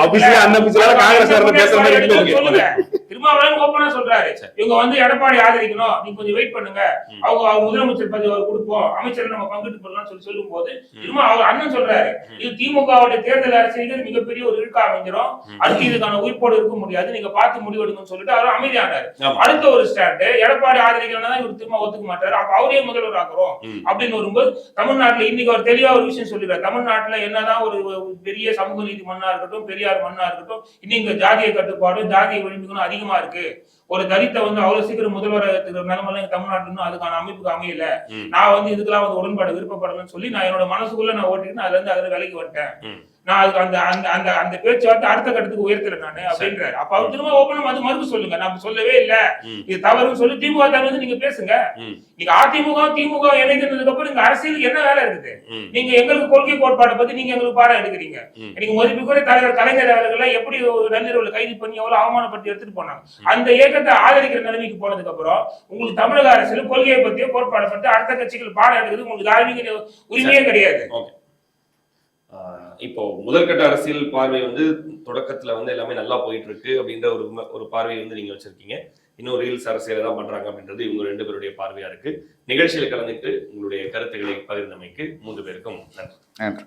அபிஷியலா அன்அபிஷியலா காங்கிரஸ் பேசுற மாதிரி சொல்லுங்க. திருமாவளவன் ஓப்பனா சொல்றாரு, இவங்க வந்து எடப்பாடி ஆதரிக்கணும், நீங்க கொஞ்சம் வெயிட் பண்ணுங்க, அவங்க முதலமைச்சர் பதவி கொடுப்போம், அமைச்சர் நம்ம பங்கிட்டு போடலாம் சொல்லும் போது திரும்ப அவர் அண்ணன் சொல்றாரு, இது திமுகவுடைய தேர்தல் அரசியல் மிகப்பெரிய ஒரு இழுக்க அமைஞ்சிரும், அடுத்து இதுக்கான உயிர்ப்போடு இருக்க முடியாது, நீங்க பார்த்து முடிவெடுங்கன்னு சொல்லிட்டு அவர் அமைதியானாரு. அடுத்த ஒரு ஸ்டாண்டு எடப்பாடி ஆதரிக்கலன்னா இவர் திரும்ப ஒத்துக்க மாட்டாரு, அப்ப அவரே முதல்வர் ஆக்குறோம் அப்படின்னு வரும்போது தமிழ்நாடு தமிழ்நாட்டுல இன்னைக்கு ஒரு தெளிவா ஒரு விஷயம் சொல்லிடுறாரு. தமிழ்நாட்டுல என்னதான் ஒரு பெரிய சமூக நீதி மண்ணா இருக்கட்டும், பெரியார் மண்ணா இருக்கட்டும், இன்னும் இங்க ஜாதிய கட்டுப்பாடும் ஜாதிய விளிம்புகளும் அதிகமா இருக்கு. ஒரு தலித்த வந்து அவ்வளவு சீக்கிரம் முதல்வர் நிலைமையில தமிழ்நாட்டுல இன்னும் அதுக்கான அமைப்புக்கு அமையல. நான் வந்து இதுக்கெல்லாம் வந்து உடன்பாடு விருப்பப்படலன்னு சொல்லி நான் என்னோட மனசுக்குள்ள நான் ஓட்டிட்டு அதுல விலகி வந்துட்டேன். நான் அதுக்கு அந்த அந்த அந்த அந்த பேச்சுவார்த்தை அடுத்த கட்டத்துக்கு உயர்த்தல நானு அப்படின்றாரு. அப்ப அவர் திரும்ப ஓப்பனும் அது மறுப்பு சொல்லுங்க. நான் சொல்லவே இல்ல இது தவறுன்னு சொல்லி திமுக தவறு நீங்க பேசுங்க. நீங்க அதிமுக திமுக இணைந்ததுக்கு அப்புறம் இங்க அரசியலுக்கு என்ன வேலை இருக்குது? நீங்க எங்களுக்கு கொள்கை கோட்பாட்டை பத்தி நீங்க எங்களுக்கு பாடம் எடுக்கிறீங்க. நீங்க மதிப்புக்குரிய தலைவர் கலைஞர் அவர்களை எப்படி நள்ளிரவுல கைது பண்ணி எவ்வளவு அவமானப்படுத்தி எடுத்துட்டு போனாங்க. அந்த இயக்கத்தை ஆதரிக்கிற நிலைமைக்கு போனதுக்கு அப்புறம் உங்களுக்கு தமிழக அரசியல் கொள்கையை பத்தியோ கோட்பாடை பத்தி அடுத்த கட்சிகள் பாடம் எடுக்கிறது உங்களுக்கு தார்மீக உரிமையே கிடையாது. இப்போ முதல்கட்ட அரசியல் பார்வை வந்து தொடக்கத்துல வந்து எல்லாமே நல்லா போயிட்டு இருக்கு அப்படின்ற ஒரு பார்வையை வந்து நீங்க வச்சிருக்கீங்க. இன்னும் ரீல்ஸ் அரசியல் தான் பண்றாங்க அப்படின்றது இவங்க 2 பேருடைய பார்வையா இருக்கு. நிகழ்ச்சியில் கலந்துட்டு உங்களுடைய கருத்துக்களை பகிர்ந்தமைக்கு 3 பேருக்கும் நன்றி.